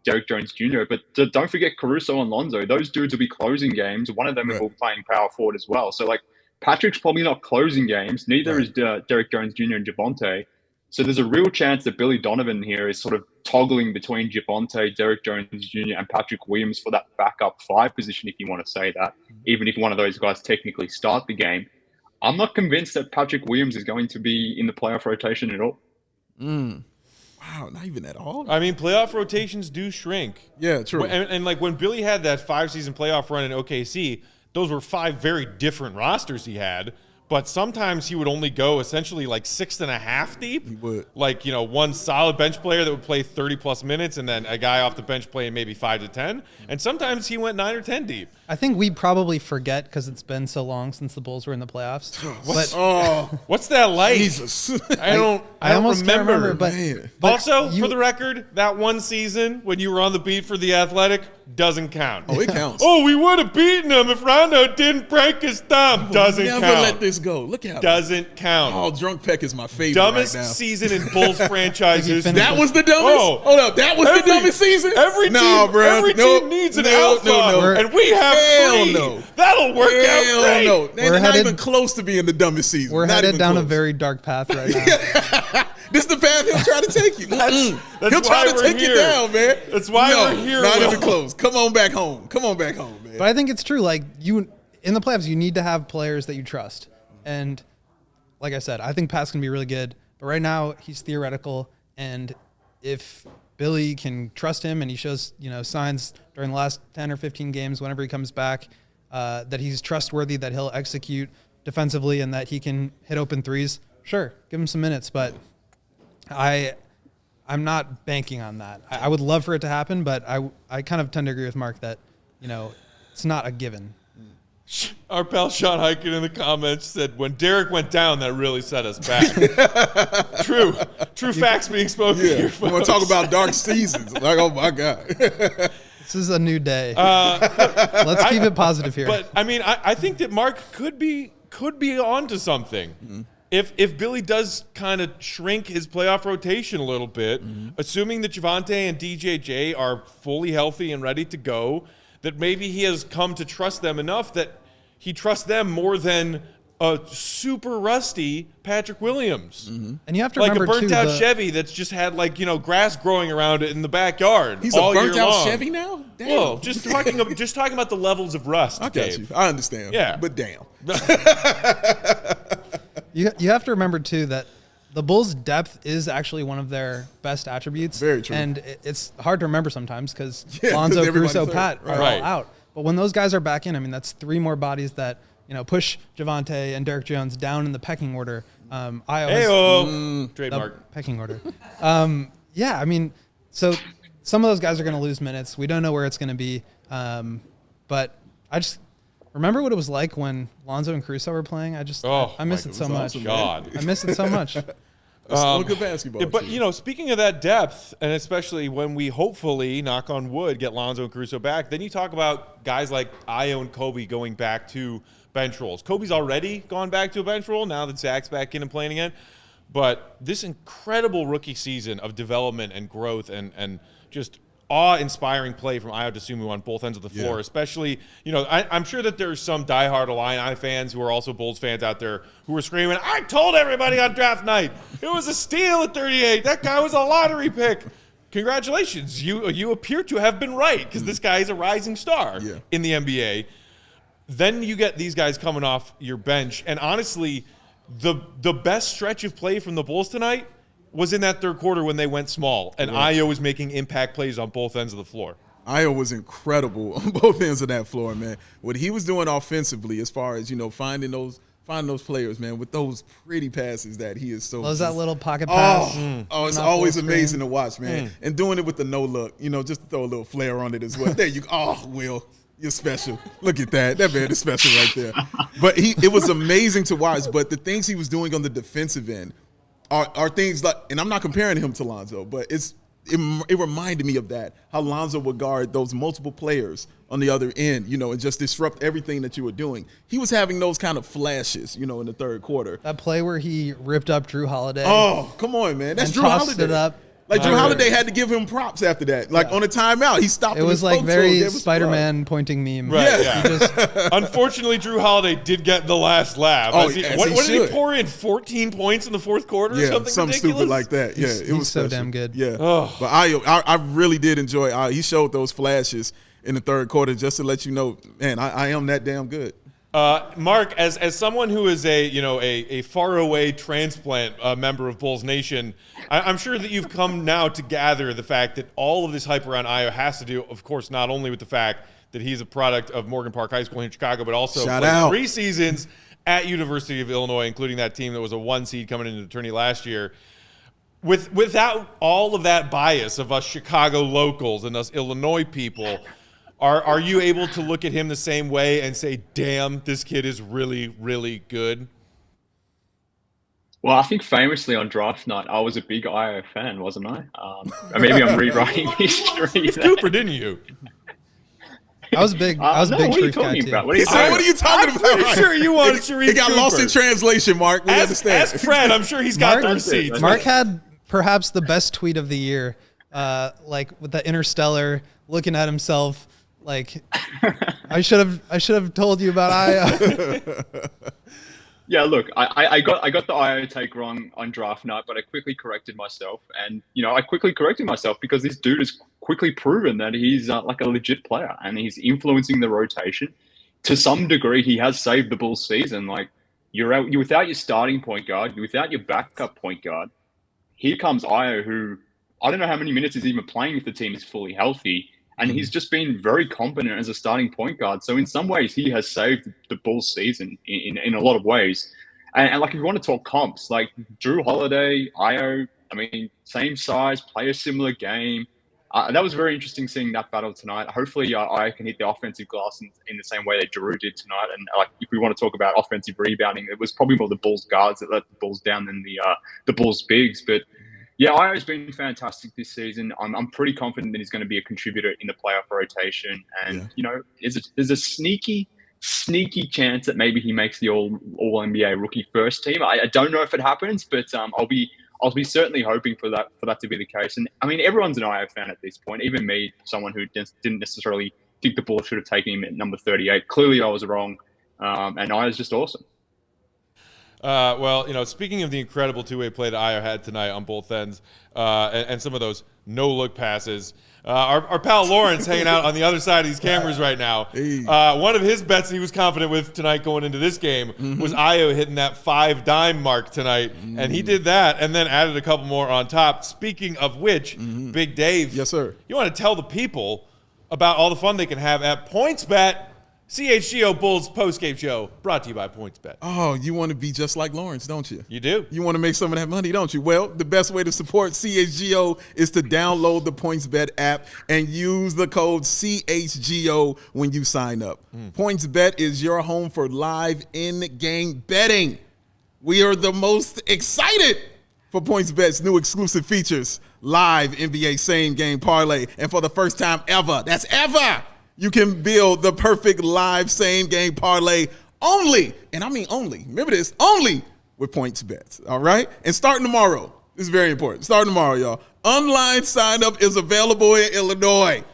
Derek Jones Jr. But don't forget Caruso and Lonzo. Those dudes will be closing games. One of them will be playing power forward as well. So, like, Patrick's probably not closing games. Neither is Derek Jones Jr. and Javonte. So there's a real chance that Billy Donovan here is sort of toggling between Javonte, Derek Jones Jr. and Patrick Williams for that backup 5 position, if you want to say that, even if one of those guys technically start the game. I'm not convinced that Patrick Williams is going to be in the playoff rotation at all. Wow, not even at all. I mean, playoff rotations do shrink. Yeah, true. And like when Billy had that 5-season playoff run in OKC, those were 5 very different rosters he had. But sometimes he would only go essentially like 6.5 deep. He would. Like, one solid bench player that would play 30-plus minutes and then a guy off the bench playing maybe 5 to 10. And sometimes he went 9 or 10 deep. I think we probably forget because it's been so long since the Bulls were in the playoffs. What's that like? Jesus. I don't almost can't remember. but, Man. but Also, you- for the record, that one season when you were on the beat for The Athletic doesn't count. Oh, it counts. Oh, we would have beaten him if Rondo didn't break his thumb. Doesn't Never count. let this go. Look at him. Doesn't count. Oh, Drunk Peck is my favorite Dumbest right now. season in Bulls franchises. Finish That was the dumbest? Oh. Hold up. That was the dumbest season? Every No, team, bro. every No, team needs an no, alpha, no. and we have Hell 3. no. That'll work out Hell great. no. They're We're not headed- even close to being the dumbest season. We're Not headed even down a close. very dark path right now. This is the path he'll try to take you. That's He'll try why to we're take here. you down, man. That's why No, we're here, Not Will. even close. Come on back home. Come on back home, man. But I think it's true. Like, you in the playoffs, you need to have players that you trust. And like I said, I think Pat's going to be really good. But right now, he's theoretical. And if Billy can trust him and he shows, signs during the last 10 or 15 games, whenever he comes back, that he's trustworthy, that he'll execute defensively and that he can hit open threes, sure, give him some minutes. But I'm not banking on that. I would love for it to happen, but I kind of tend to agree with Mark that, it's not a given. Our pal Sean Hyken in the comments said, when Derek went down, that really set us back. True facts being spoken here, We want to talk about dark seasons. Like, oh, my God. This is a new day. Let's keep it positive here. But, I mean, I think that Mark could be onto something. Mm-hmm. If Billy does kind of shrink his playoff rotation a little bit, assuming that Javonte and DJJ are fully healthy and ready to go, that maybe he has come to trust them enough that he trusts them more than a super rusty Patrick Williams. and you have to Like a remember, burnt too, out Chevy that's just had grass growing around it in the backyard. He's all a burnt year out long. Chevy now? Damn. Well, just talking about the levels of rust, I got Dave. you. I understand. Yeah. But damn. you have to remember, too, that the Bulls' depth is actually one of their best attributes. Very true. And it's hard to remember sometimes because Yeah, Lonzo, everybody's Caruso, hurt. Pat are Right. all out. But when those guys are back in, I mean, that's 3 more bodies that, push Javonte and Derrick Jones down in the pecking order. Trademark. Pecking order. Yeah, I mean, so some of those guys are going to lose minutes. We don't know where it's going to be. But I just remember what it was like when Lonzo and Caruso were playing. I miss it so much. awesome, God. I miss it so much. That's still a good basketball. Yeah, but team. speaking of that depth, and especially when we hopefully, knock on wood, get Lonzo and Caruso back, then you talk about guys like Ayo and Kobe going back to bench roles. Kobe's already gone back to a bench role now that Zach's back in and playing again. But this incredible rookie season of development and growth and just awe-inspiring play from Ayo Dosunmu on both ends of the floor, especially, I'm sure that there's some diehard Illini fans who are also Bulls fans out there who are screaming, I told everybody on draft night, it was a steal at 38. That guy was a lottery pick. Congratulations. You appear to have been right because this guy is a rising star in the NBA. Then you get these guys coming off your bench. And honestly, the best stretch of play from the Bulls tonight was in that third quarter when they went small, and Ayo was making impact plays on both ends of the floor. Ayo was incredible on both ends of that floor, man. What he was doing offensively, as far as finding those players, man, with those pretty passes that he is so. Loves that little pocket pass. It's always amazing to watch, man. And doing it with the no look, just to throw a little flair on it as well. There you go. Oh, Will, you're special. Look at that. That man is special right there. But it was amazing to watch. But the things he was doing on the defensive end are things like, and I'm not comparing him to Lonzo, but it reminded me of that, how Lonzo would guard those multiple players on the other end, and just disrupt everything that you were doing. He was having those kind of flashes, in the third quarter. That play where he ripped up Jrue Holiday. Oh, come on, man. That's and Jrue tossed Holiday. It up. Like, Jrue Holiday had to give him props after that. Like, on a timeout, he stopped it. It was like very Spider-Man pointing meme. Right, yeah. Unfortunately, Jrue Holiday did get the last laugh. What did he pour in, 14 points in the fourth quarter or something ridiculous? Stupid like that. Yeah, it was so damn good. Yeah. But I really did enjoy Ayo. He showed those flashes in the third quarter just to let you know, man, I am that damn good. Mark, as someone who is a faraway transplant member of Bulls Nation, I'm sure that you've come now to gather the fact that all of this hype around Ayo has to do, of course, not only with the fact that he's a product of Morgan Park High School here in Chicago, but also played 3 seasons at University of Illinois, including that team that was a 1 seed coming into the tourney last year. Without all of that bias of us Chicago locals and us Illinois people, Are you able to look at him the same way and say, damn, this kid is really, really good? Well, I think famously on draft night, I was a big Ayo fan, wasn't I? Maybe I'm rewriting history. With Cooper, didn't you? I was big. I was a big what are you Sharif guy talking too. about? What are you talking about? I'm sure you wanted Sharif It got Cooper. lost in translation, Mark. We understand. Ask Fred. I'm sure he's got the receipts. Mark had perhaps the best tweet of the year, like with the Interstellar looking at himself. Like, I should have told you about Ayo. Yeah, look, I got the Ayo take wrong on draft night, but I quickly corrected myself, and I quickly corrected myself because this dude has quickly proven that he's like a legit player, and he's influencing the rotation to some degree. He has saved the Bulls season. Like, you're without your starting point guard, you're without your backup point guard. Here comes Ayo, who I don't know how many minutes he's even playing if the team is fully healthy. And he's just been very competent as a starting point guard. So in some ways, he has saved the Bulls season in a lot of ways. And like, if you want to talk comps, like Jrue Holiday, Ayo, I mean, same size, play a similar game. That was very interesting seeing that battle tonight. Hopefully, Ayo can hit the offensive glass in the same way that Jrue did tonight. And like, if we want to talk about offensive rebounding, it was probably more the Bulls guards that let the Bulls down than the Bulls bigs. But yeah, Ayo's been fantastic this season. I'm pretty confident that he's going to be a contributor in the playoff rotation. And, there's a sneaky chance that maybe he makes the all NBA rookie first team. I don't know if it happens, but I'll be certainly hoping for that to be the case. And I mean, everyone's an Ayo fan at this point, even me, someone who didn't necessarily think the Bulls should have taken him at number 38. Clearly I was wrong. And Ayo's just awesome. Speaking of the incredible two-way play that Ayo had tonight on both ends, and some of those no-look passes, our pal Lawrence hanging out on the other side of these cameras right now. Hey. One of his bets he was confident with tonight going into this game was Ayo hitting that 5 dime mark tonight, and he did that and then added a couple more on top. Speaking of which, Big Dave, Yes, sir. You want to tell the people about all the fun they can have at PointsBet. CHGO Bulls Postgame Show, brought to you by PointsBet. Oh, you want to be just like Lawrence, don't you? You do. You want to make some of that money, don't you? Well, the best way to support CHGO is to download the PointsBet app and use the code CHGO when you sign up. PointsBet is your home for live in-game betting. We are the most excited for PointsBet's new exclusive features, live NBA same-game parlay. And for the first time ever, that's ever, you can build the perfect live same-game parlay only, and I mean only, remember this, only with PointsBet, all right? And starting tomorrow, this is very important, starting tomorrow, y'all, online sign-up is available in Illinois,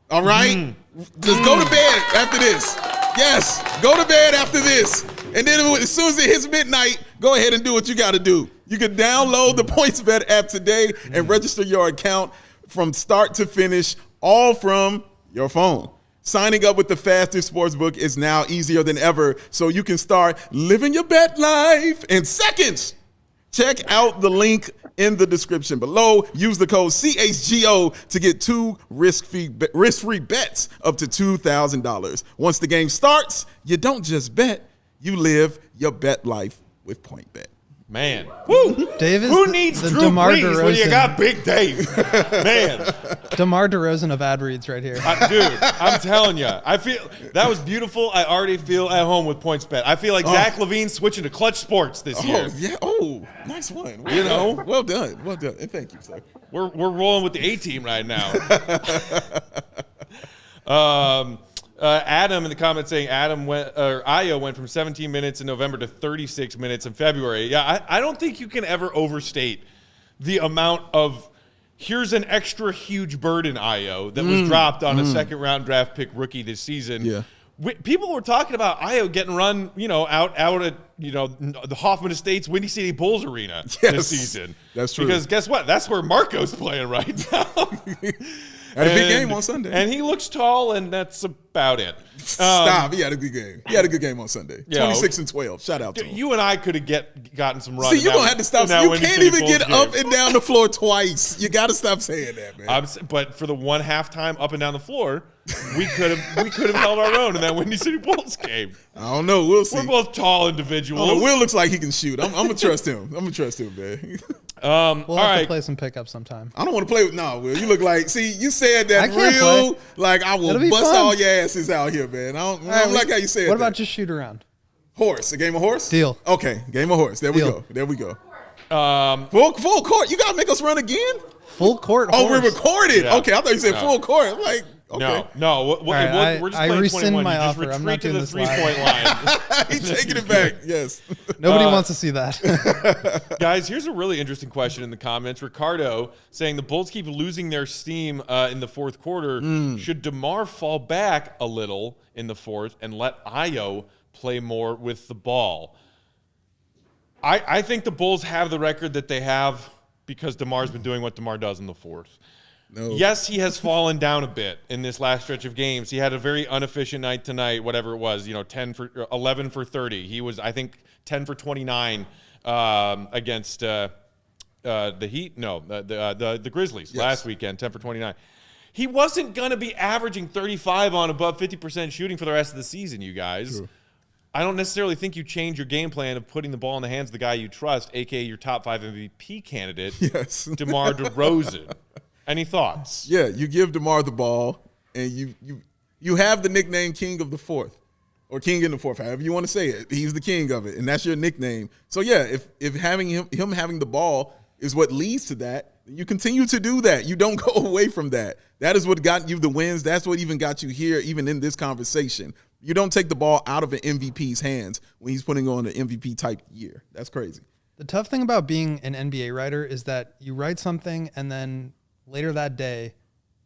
all right? Just go to bed after this. Yes, go to bed after this. And then as soon as it hits midnight, go ahead and do what you got to do. You can download the PointsBet app today and register your account from start to finish, all from your phone. Signing up with the fastest sportsbook is now easier than ever, so you can start living your bet life in seconds. Check out the link in the description below. Use the code CHGO to get 2 risk-free bets up to $2,000. Once the game starts, you don't just bet, you live your bet life with PointsBet. Man, woo! Dave is Who needs the Drew DeMar Brees when you DeRozan. got Big Dave? Man, DeMar DeRozan of ad reads right here. dude, I'm telling you, I feel that was beautiful. I already feel at home with PointsBet. I feel like Zach LaVine switching to Clutch Sports this year. Oh, yeah. Oh, nice one. You know? Well done. Well done. And thank you, sir. We're rolling with the A team right now. Adam in the comments saying Ayo went from 17 minutes in November to 36 minutes in February. Yeah, I don't think you can ever overstate the amount of here's an extra huge burden Ayo that was dropped on a second round draft pick rookie this season. Yeah. People were talking about Ayo getting run, out at the Hoffman Estates Windy City Bulls Arena this season. That's true. Because guess what? That's where Marco's playing right now. Had a big game on Sunday. And he looks tall, and that's about it. Stop. He had a good game. He had a good game on Sunday. Yeah, 26-12. Shout out to him. You and I could have gotten some runs. See, you're going to have to stop. You can't even get up and down the floor twice. You got to stop saying that, man. But for the one halftime up and down the floor, we could have held our own in that Windy City Bulls game. I don't know. We'll see. We're both tall individuals. Oh, Will looks like he can shoot. I'm going to trust him. I'm going to trust him, man. We'll have to play some pickups sometime. I don't want to play with Will. You look like, see, you said that I can't real, play. like I will It'll be bust fun. all your asses out here, man. I don't like how you said that. What about just shoot around? Horse? A game of horse? Deal. Okay, game of horse. There we Deal. go. There we go. Full Court. You got to make us run again? Full court. Oh, horse. we're recorded. Yeah. Okay, I thought you said No. full court. I'm like, okay. No. right, We're just I playing rescind 21. my You just offer. I'm retreat not to doing the this live. 3-point line. He's taking it back. Yes. Nobody wants to see that. Guys, here's a really interesting question in the comments. Ricardo saying the Bulls keep losing their steam in the fourth quarter. Should DeMar fall back a little in the fourth and let Ayo play more with the ball? I think the Bulls have the record that they have because DeMar's been doing what DeMar does in the fourth. No. Yes, he has fallen down a bit in this last stretch of games. He had a very inefficient night tonight, whatever it was, 11 for 30. He was, I think, 10 for 29 against the Heat. No, the Grizzlies last weekend, 10 for 29. He wasn't going to be averaging 35 on above 50% shooting for the rest of the season, you guys. True. I don't necessarily think you change your game plan of putting the ball in the hands of the guy you trust, a.k.a. your top 5 MVP candidate, Yes. DeMar DeRozan. Any thoughts? Yeah, you give DeMar the ball, and you have the nickname King of the Fourth, or King in the Fourth, however you want to say it. He's the king of it, and that's your nickname. So yeah, if having him having the ball is what leads to that, you continue to do that. You don't go away from that. That is what got you the wins. That's what even got you here, even in this conversation. You don't take the ball out of an MVP's hands when he's putting on an MVP type year. That's crazy. The tough thing about being an NBA writer is that you write something and then later that day,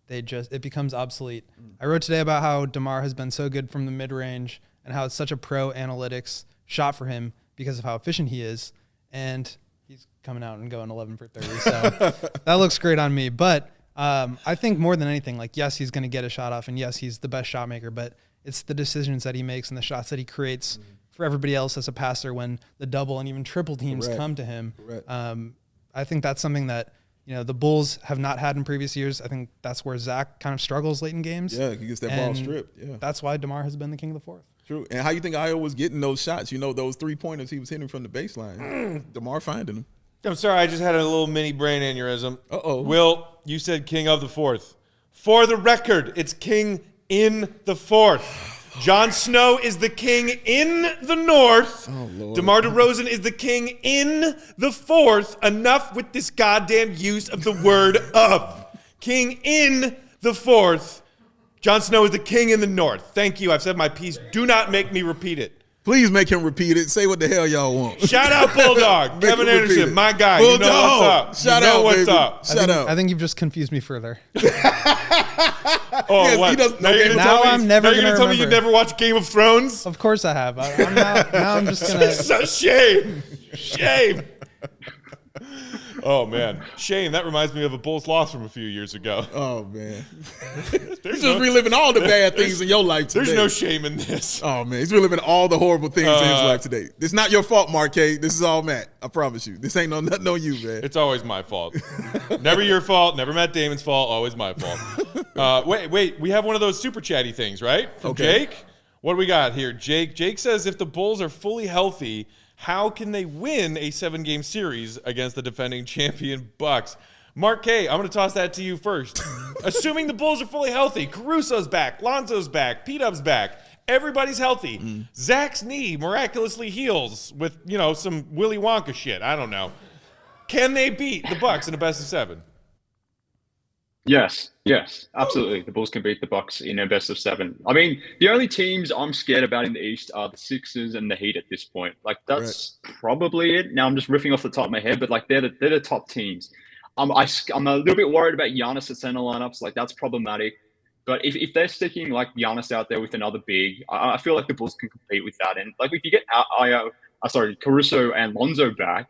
it becomes obsolete. I wrote today about how DeMar has been so good from the mid-range and how it's such a pro analytics shot for him because of how efficient he is. And he's coming out and going 11 for 30. So that looks great on me. But I think more than anything, yes, he's going to get a shot off, and yes, he's the best shot maker, but it's the decisions that he makes and the shots that he creates for everybody else as a passer when the double and even triple teams come to him. Correct. I think that's something that, the Bulls have not had in previous years. I think that's where Zach kind of struggles late in games. Yeah, he gets that ball stripped. Yeah, that's why DeMar has been the king of the fourth. True. And how you think Ayo was getting those shots? Those 3-pointers he was hitting from the baseline. DeMar finding them. I'm sorry, I just had a little mini brain aneurysm. Uh-oh. Will, you said king of the fourth. For the record, it's king in the fourth. Jon Snow is the king in the north. Oh, Lord. DeMar DeRozan is the king in the fourth. Enough with this goddamn use of the word of. King in the fourth. Jon Snow is the king in the north. Thank you. I've said my piece. Do not make me repeat it. Please make him repeat it. Say what the hell y'all want. Shout out Bulldog. Kevin him repeat Anderson, it. my guy. Bulldog. You know what's up. Shout you know out, what's baby. up. Shout out. I think you've just confused me further. Oh, Yes, what? he doesn't know Now you're Game gonna of tell Thrones. me- I'm never now you're gonna tell me you remember. never watched Game of Thrones? Of course I have. Now I'm just going It's a shame. Shame. Oh, man. Shame. That reminds me of a Bulls loss from a few years ago. Oh, man. There's He's just reliving all the bad things in your life today. There's no shame in this. Oh, man. He's reliving all the horrible things in his life today. This is not your fault, Mark K. This is all Matt. I promise you. This ain't nothing on you, man. It's always my fault. Never your fault. Never Matt Damon's fault. Always my fault. Wait. We have one of those super chatty things, right? From Okay. Jake. What do we got here? Jake says if the Bulls are fully healthy, how can they win a 7-game series against the defending champion Bucks? Mark K., I'm going to toss that to you first. Assuming the Bulls are fully healthy, Caruso's back, Lonzo's back, P-Dub's back, everybody's healthy. Zach's knee miraculously heals with, some Willy Wonka shit. I don't know. Can they beat the Bucks in a best of 7? Yes, absolutely. The Bulls can beat the Bucks in a best of 7. I mean, the only teams I'm scared about in the East are the Sixers and the Heat at this point. Like, that's probably it. Now I'm just riffing off the top of my head, but like they're the top teams. I'm a little bit worried about Giannis at center lineups. Like, that's problematic. But if they're sticking like Giannis out there with another big, I feel like the Bulls can compete with that. And like if you get Caruso and Lonzo back,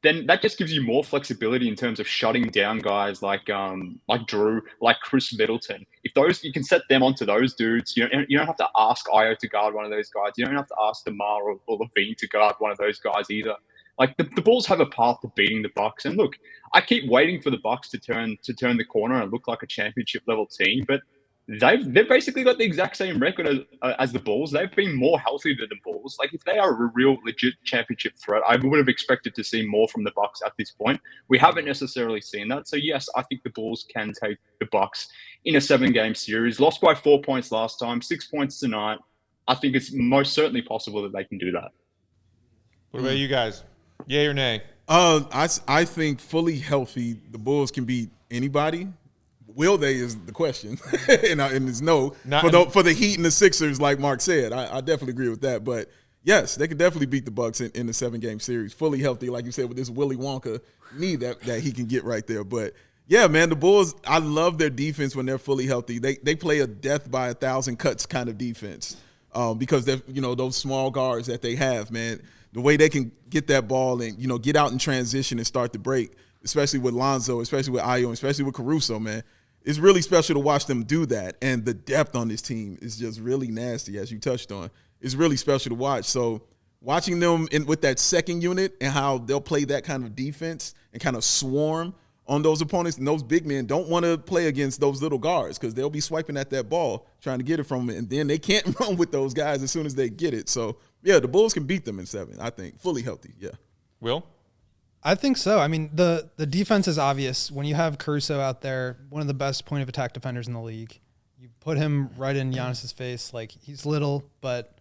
then that just gives you more flexibility in terms of shutting down guys like Jrue, like Chris Middleton. If those you can set them onto those dudes, you don't have to ask Ayo to guard one of those guys. You don't have to ask DeMar or LaVine to guard one of those guys either. Like the Bulls have a path to beating the Bucks, and look, I keep waiting for the Bucks to turn the corner and look like a championship level team, but they've basically got the exact same record as the Bulls. They've been more healthy than the Bulls. Like if they are a real legit championship threat, I would have expected to see more from the Bucks at this point. We haven't necessarily seen that. So yes, I think the Bulls can take the Bucks in a 7-game series. Lost by 4 points last time, 6 points tonight. I think it's most certainly possible that they can do that. What about you guys? Yay or nay? I think fully healthy, the Bulls can beat anybody. Will they is the question, and it's no. For the Heat and the Sixers, like Mark said, I definitely agree with that. But yes, they could definitely beat the Bucks in the 7-game series, fully healthy, like you said, with this Willy Wonka knee that he can get right there. But yeah, man, the Bulls, I love their defense when they're fully healthy. They play a death by 1,000 cuts kind of defense because they're those small guards that they have, man. The way they can get that ball and get out in transition and start to break, especially with Lonzo, especially with Ayo, especially with Caruso, man. It's really special to watch them do that. And the depth on this team is just really nasty, as you touched on. It's really special to watch. So watching them with that second unit and how they'll play that kind of defense and kind of swarm on those opponents, and those big men don't want to play against those little guards because they'll be swiping at that ball, trying to get it from them, and then they can't run with those guys as soon as they get it. So, yeah, the Bulls can beat them in 7, I think. Fully healthy, yeah. Will? I think so. I mean, the defense is obvious. When you have Caruso out there, one of the best point of attack defenders in the league, you put him right in Giannis's face. Like, he's little, but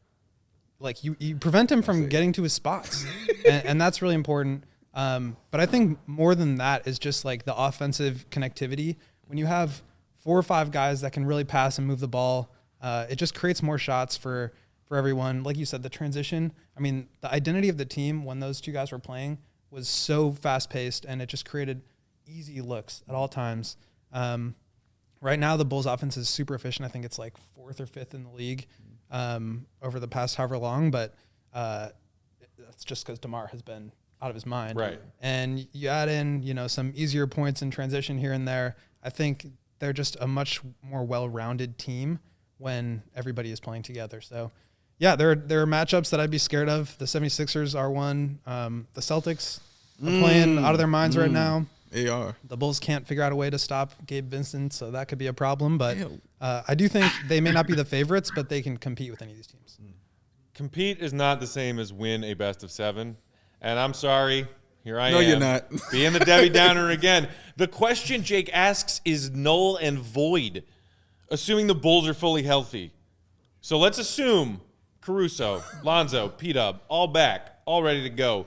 like you prevent him from getting to his spots, and that's really important. But I think more than that is just like the offensive connectivity. When you have 4 or 5 guys that can really pass and move the ball, it just creates more shots for everyone. Like you said, the transition. I mean, the identity of the team when those 2 guys were playing was so fast-paced, and it just created easy looks at all times. Right now, the Bulls' offense is super efficient. I think it's like 4th or 5th in the league over the past however long, but that's just because DeMar has been out of his mind. Right. And you add in, some easier points in transition here and there. I think they're just a much more well-rounded team when everybody is playing together. So, yeah, there are matchups that I'd be scared of. The 76ers are one. The Celtics are playing out of their minds right now. They are. The Bulls can't figure out a way to stop Gabe Vincent, so that could be a problem. But I do think they may not be the favorites, but they can compete with any of these teams. Compete is not the same as win a best of 7. And I'm sorry, here I am. No, you're not. Being the Debbie Downer again. The question Jake asks is null and void, assuming the Bulls are fully healthy. So let's assume Caruso, Lonzo, P-Dub, all back, all ready to go.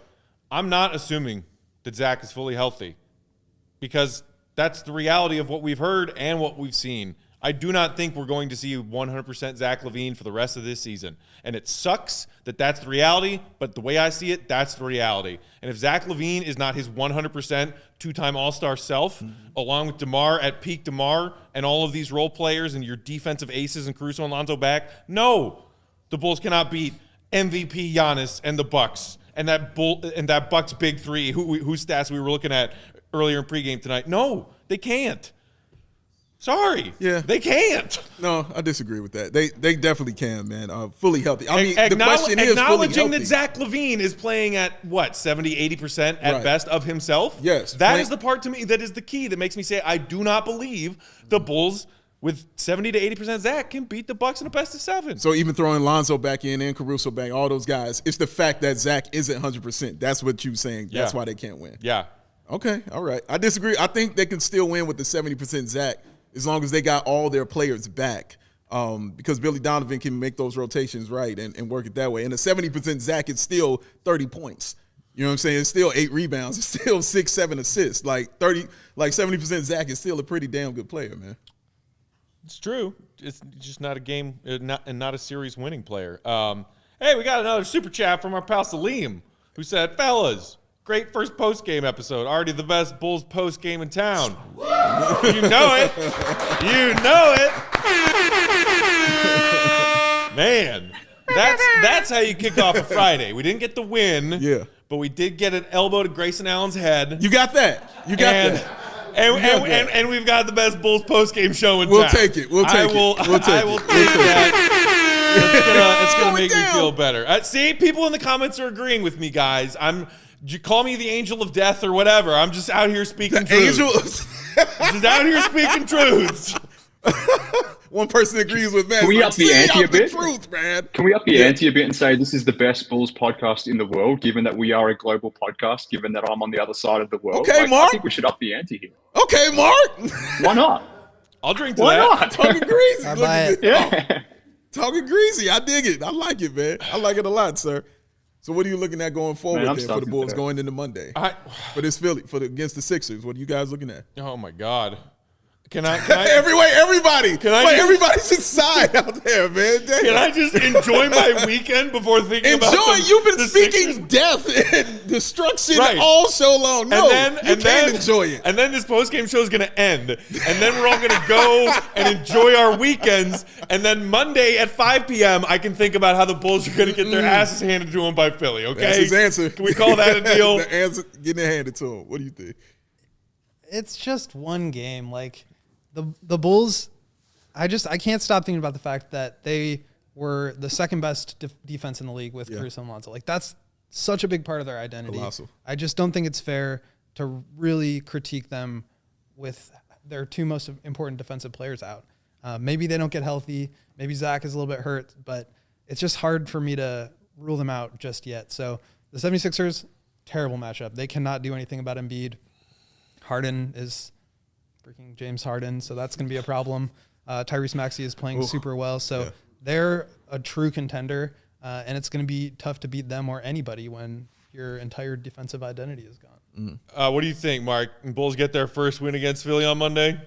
I'm not assuming that Zach is fully healthy because that's the reality of what we've heard and what we've seen. I do not think we're going to see 100% Zach LaVine for the rest of this season. And it sucks that that's the reality, but the way I see it, that's the reality. And if Zach LaVine is not his 100% two-time All-Star self, along with DeMar at peak DeMar and all of these role players and your defensive aces and Caruso and Lonzo back, no, the Bulls cannot beat MVP Giannis and the Bucks and that Bucks big three whose stats we were looking at earlier in pregame tonight. No, they can't. Sorry. Yeah. They can't. No, I disagree with that. They definitely can, man. Fully healthy. I mean, the question is fully acknowledging healthy. that Zach LaVine is playing at, what, 70, 80% at Right. best of himself? Yes. That is the part to me that is the key that makes me say I do not believe the Bulls with 70 to 80% Zach can beat the Bucks in a best of 7. So even throwing Lonzo back in and Caruso back, all those guys, it's the fact that Zach isn't 100%. That's what you're saying. That's why they can't win. Yeah. Okay, all right. I disagree. I think they can still win with the 70% Zach as long as they got all their players back. Because Billy Donovan can make those rotations right and work it that way. And the 70% Zach is still 30 points. You know what I'm saying? It's still 8 rebounds. It's still 6, 7 assists. Like 70% Zach is still a pretty damn good player, man. It's true. It's just not a game and not a series winning player. Hey, we got another super chat from our pal Salim, who said, fellas, great first post-game episode. Already the best Bulls post-game in town. You know it. You know it. Man, that's how you kick off a Friday. We didn't get the win. Yeah. But we did get an elbow to Grayson Allen's head. You got that. You got that. And we've got the best Bulls post-game show in town. We'll take it. We'll take it. I will take that. It's gonna make me feel better. See, people in the comments are agreeing with me, guys. Call me the angel of death or whatever. I'm just out here speaking truths. Just out here speaking truths. One person agrees with man. Can we up the ante a bit? Truth, man. Can we up the ante a bit and say this is the best Bulls podcast in the world, given that we are a global podcast, given that I'm on the other side of the world? Okay, Mark. I think we should up the ante here. Okay, Mark. Why not? I'll drink to Why that. not? Talking greasy. I Look buy at it. this. Yeah. Talking greasy. I dig it. I like it, man. I like it a lot, sir. So what are you looking at going forward Man, I'm there for the stumped Bulls today. going into Monday? For this Philly, against the Sixers, what are you guys looking at? Oh my God. Can I Everybody. Everybody's inside out there, man. Damn. can I just enjoy my weekend before thinking about You've been the speaking Sixers? death and destruction Right. all show long. No, you can't enjoy it. And then this post-game show is going to end. And then we're all going to go and enjoy our weekends. And then Monday at 5 p.m., I can think about how the Bulls are going to get their asses handed to them by Philly, okay? That's his answer. Can we call that a deal? The answer, getting it handed to him. What do you think? It's just one game. Like the Bulls, I can't stop thinking about the fact that they were the second best defense in the league with Caruso and Lonzo. Like that's such a big part of their identity. Colossal. I just don't think it's fair to really critique them with their two most important defensive players out. Maybe they don't get healthy. Maybe Zach is a little bit hurt, but it's just hard for me to rule them out just yet. So the 76ers, terrible matchup. They cannot do anything about Embiid. Harden is freaking James Harden, so that's going to be a problem. Tyrese Maxey is playing super well, so they're a true contender, and it's going to be tough to beat them or anybody when your entire defensive identity is gone. What do you think, Mark? Can Bulls get their first win against Philly on Monday?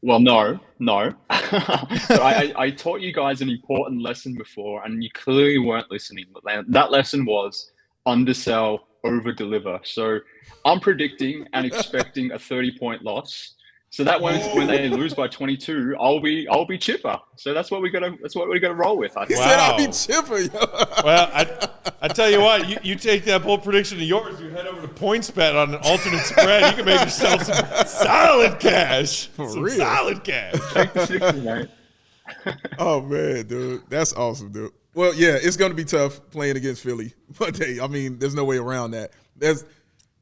Well, no. But I taught you guys an important lesson before, and you clearly weren't listening. That lesson was undersell, over-deliver. So I'm predicting and expecting a 30-point loss. So that when they lose by 22, I'll be chipper. So that's what we're gonna roll with. I He think. said I'll be chipper. Yo. Well, I tell you what, you take that bold prediction of yours, you head over to PointsBet on an alternate spread, you can make yourself some solid cash. Some real. solid cash. Take the 60, mate. Oh man, dude, that's awesome, dude. Well, yeah, it's going to be tough playing against Philly, but hey, I mean, there's no way around that.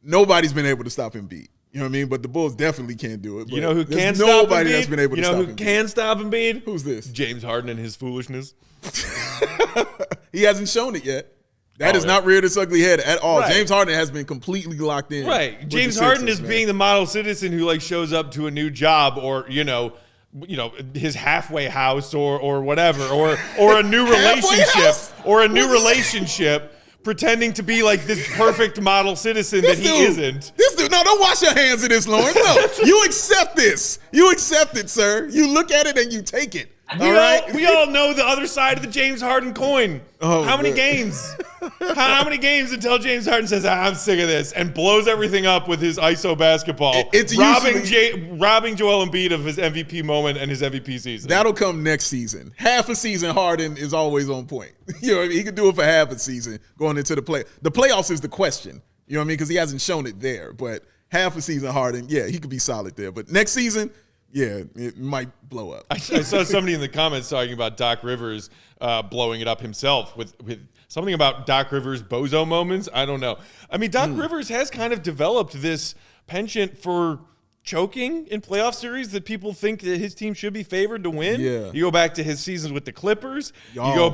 nobody's been able to stop Embiid. You know what I mean? But the Bulls definitely can't do it. You know who there's can stop Embiid? nobody that's been able to stop You know who can stop Embiid? Who's this? James Harden and his foolishness. He hasn't shown it yet. That is not reared its ugly head at all. Right. James Harden has been completely locked in. Right. James Harden is being the model citizen who like shows up to a new job or, you know, his halfway house or whatever, or a new relationship pretending to be like this perfect model citizen that he isn't. This dude, no, don't wash your hands of this, Lawrence. No, you accept this. You accept it, sir. You look at it and you take it. We all know the other side of the James Harden coin. How many games? How many games until James Harden says, I'm sick of this, and blows everything up with his ISO basketball, robbing Joel Embiid of his MVP moment and his MVP season. That'll come next season. Half a season, Harden is always on point. You know what I mean? He can do it for half a season going into the play. The playoffs is the question. You know what I mean? Because he hasn't shown it there. But half a season, Harden, yeah, he could be solid there. But next season, yeah, it might blow up. I saw somebody in the comments talking about Doc Rivers blowing it up himself with something about Doc Rivers' bozo moments. I don't know. I mean, Doc Rivers has kind of developed this penchant for choking in playoff series that people think that his team should be favored to win. Yeah. You go back to his seasons with the Clippers. You go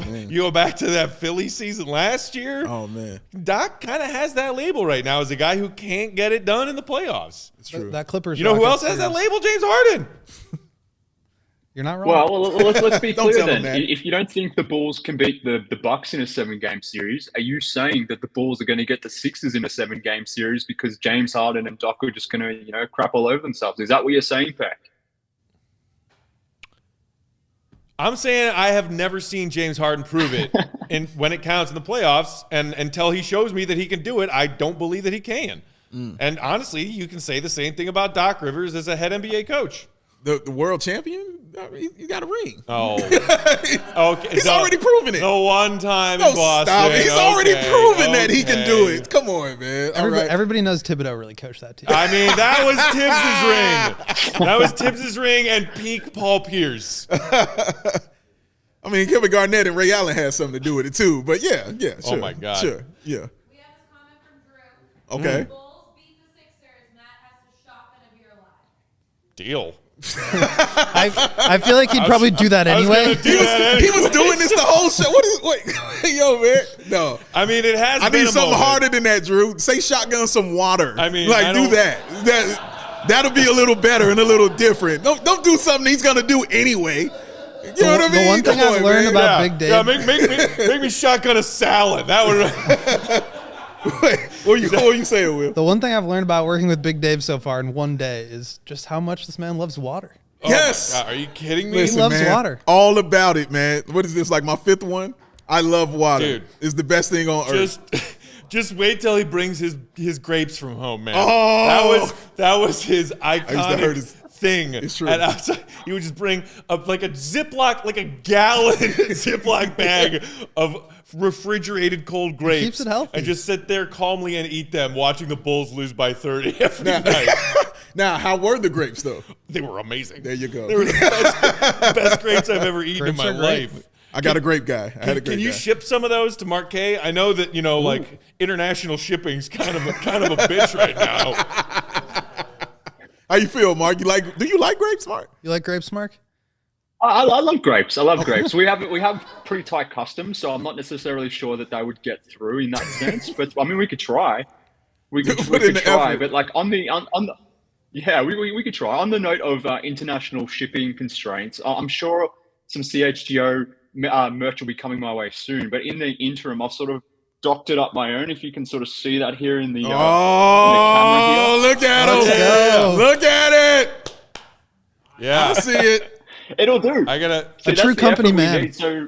back to that Philly season last year. Oh, man. Doc kind of has that label right now as a guy who can't get it done in the playoffs. It's true. That Clippers. You know who else has that label? James Harden. You're not wrong. Well, let's be clear tell then. him that. If you don't think the Bulls can beat the Bucks in a 7-game series, are you saying that the Bulls are going to get the Sixers in a 7-game series because James Harden and Doc are just going to, crap all over themselves? Is that what you're saying, Peck? I'm saying I have never seen James Harden prove it when it counts in the playoffs, and until he shows me that he can do it, I don't believe that he can. And honestly, you can say the same thing about Doc Rivers as a head NBA coach. The world champion, he got a ring. Oh, okay. He's already proven it. The one time in Boston. Stop it. He's already proven that he can do it. Come on, man. Everybody knows Thibodeau really coached that team. I mean, that was Tibbs' ring. That was Tibbs' ring and peak Paul Pierce. I mean, Kevin Garnett and Ray Allen had something to do with it too. But yeah, sure. Oh my God. Sure, yeah. We have this comment from Jrue. Okay. The Bulls beat the Sixers. Matt has to shotgun a beer alive. Deal. I feel like he'd probably do that anyway. He was doing this the whole show. Wait, yo, man. No. I mean, it has. I been need a something moment. harder than that, Drew. Say shotgun some water. I mean, do that. That'll be a little better and a little different. Don't do something he's gonna do anyway. You know what I mean? The one thing I've learned about Big Dave. Yeah, make me shotgun a salad. That would. Wait, what were you saying, Will? The one thing I've learned about working with Big Dave so far in one day is just how much this man loves water. Yes. Oh my God, are you kidding me? Listen, he loves water. All about it, man. What is this, like my 5th one? I love water. Dude. It's the best thing on earth. Just wait till he brings his grapes from home, man. Oh. That was his iconic thing. It's true. And outside, he would just bring like a Ziploc, like a gallon Ziploc bag of refrigerated cold grapes. Keeps it healthy. And just sit there calmly and eat them, watching the Bulls lose by 30 every night. Now, how were the grapes, though? They were amazing. There you go. They were the best grapes I've ever eaten in my life. I got a grape guy. Can you ship some of those to Mark K? I know that like international shipping's kind of a bitch right now. How you feel, Mark? Do you like grapes, Mark? You like grapes, Mark? I love grapes. I love grapes. We have pretty tight customs, so I'm not necessarily sure that they would get through in that sense. But I mean, we could try. We could try. But like we could try. On the note of international shipping constraints, I'm sure some CHGO merch will be coming my way soon. But in the interim, I've sort of doctored up my own. If you can sort of see that here in the camera here. Look at him! Look at it! Yeah, I see it. It'll do. I gotta. A true company man. So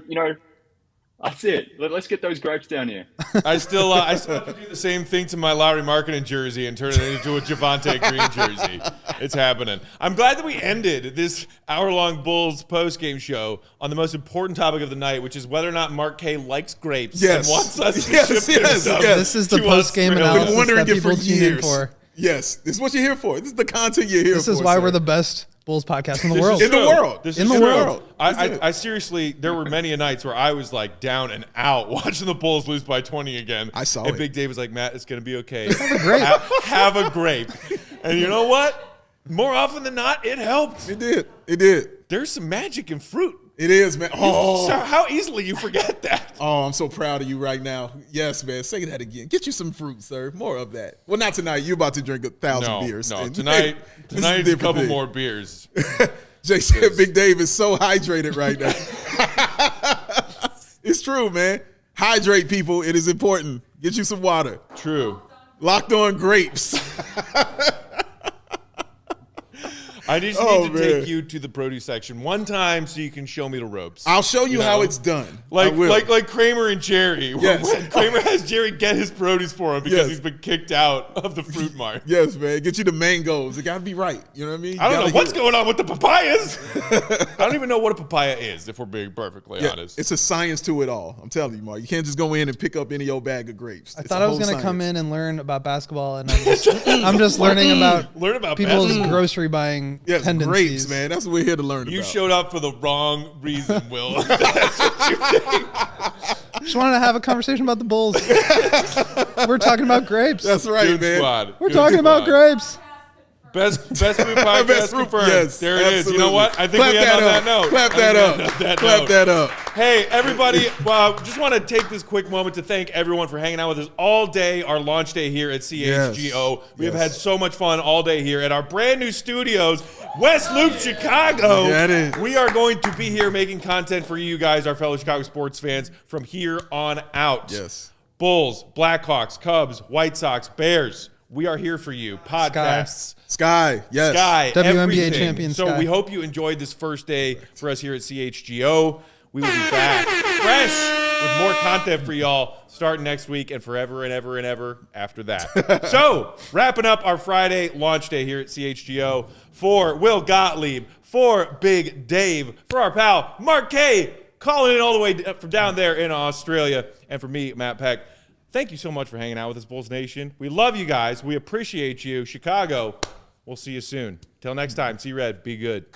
that's it. Let's get those grapes down here. I still have to do the same thing to my Lowry Marketing jersey and turn it into a Javonte Green jersey. It's happening. I'm glad that we ended this hour-long Bulls postgame show on the most important topic of the night, which is whether or not Mark K likes grapes and wants us to ship them stuff. This is the postgame analysis wondering that it for people tune in years. for. Yes, this is what you're here for. This is the content you're here for. This is why we're the best Bulls podcast in the This world. is In the true. world. This In is the true. world. I seriously, there were many nights where I was like down and out watching the Bulls lose by 20 again. I saw and it. Big Dave was like, Matt, it's going to be okay. Have a grape. Have a grape. And you know what? More often than not, it helped. It did. It did. There's some magic in fruit. It is, man. So Oh, how easily you forget that. I'm so proud of you right now. Yes, man. Say that again. Get you some fruit, sir. More of that. Well, not tonight. You're about to drink 1,000 beers. No, And tonight this is a different couple thing. more beers. Jay said Big Dave is so hydrated right now. It's true, man. Hydrate, people. It is important. Get you some water. True. Locked on grapes. I just Oh, need to man. take you to the produce section one time so you can show me the ropes. I'll show you how know? it's done. I Like will. like Kramer and Jerry. Yes. When Kramer has Jerry get his produce for him because Yes. he's been kicked out of the fruit mart. Yes, man. Get you the mangoes. It got to be right. You know what I mean? I don't know Gotta what's get it. going on with the papayas. I don't even know what a papaya is, if we're being perfectly Yeah, honest. it's a science to it all. I'm telling you, Mark. You can't just go in and pick up any old bag of grapes. I thought I was going to come in and learn about basketball, and I'm just learning about Learn about people's basketball. grocery buying Yes, tendencies. grapes, man. That's what we're here to learn You about. showed up for the wrong reason, Will. That's what you think. Just wanted to have a conversation about the Bulls. We're talking about grapes. That's right, Good man. squad. We're Good talking about squad. grapes. Best fruit podcast Best fruit- confirmed. yes, there it is. You know absolutely. what? I think Clap we end that on up. that note. Clap I that think we up. end on that Clap note. that up. Hey, everybody, just want to take this quick moment to thank everyone for hanging out with us all day, our launch day here at CHGO. We have Yes. had so much fun all day here at our brand new studios, West Loop, Chicago. Get it. We are going to be here making content for you guys, our fellow Chicago sports fans, from here on out. Yes. Bulls, Blackhawks, Cubs, White Sox, Bears. We are here for you. Podcasts. Sky. Yes. Sky, WNBA everything. champion So Sky. we hope you enjoyed this first day for us here at CHGO. We will be back fresh with more content for y'all starting next week and forever and ever and ever after that. So wrapping up our Friday launch day here at CHGO for Will Gottlieb, for Big Dave, for our pal Mark K, calling in all the way from down there in Australia, and for me, Matt Peck. Thank you so much for hanging out with us, Bulls Nation. We love you guys. We appreciate you. Chicago, we'll see you soon. Till next time, see Red. Be good.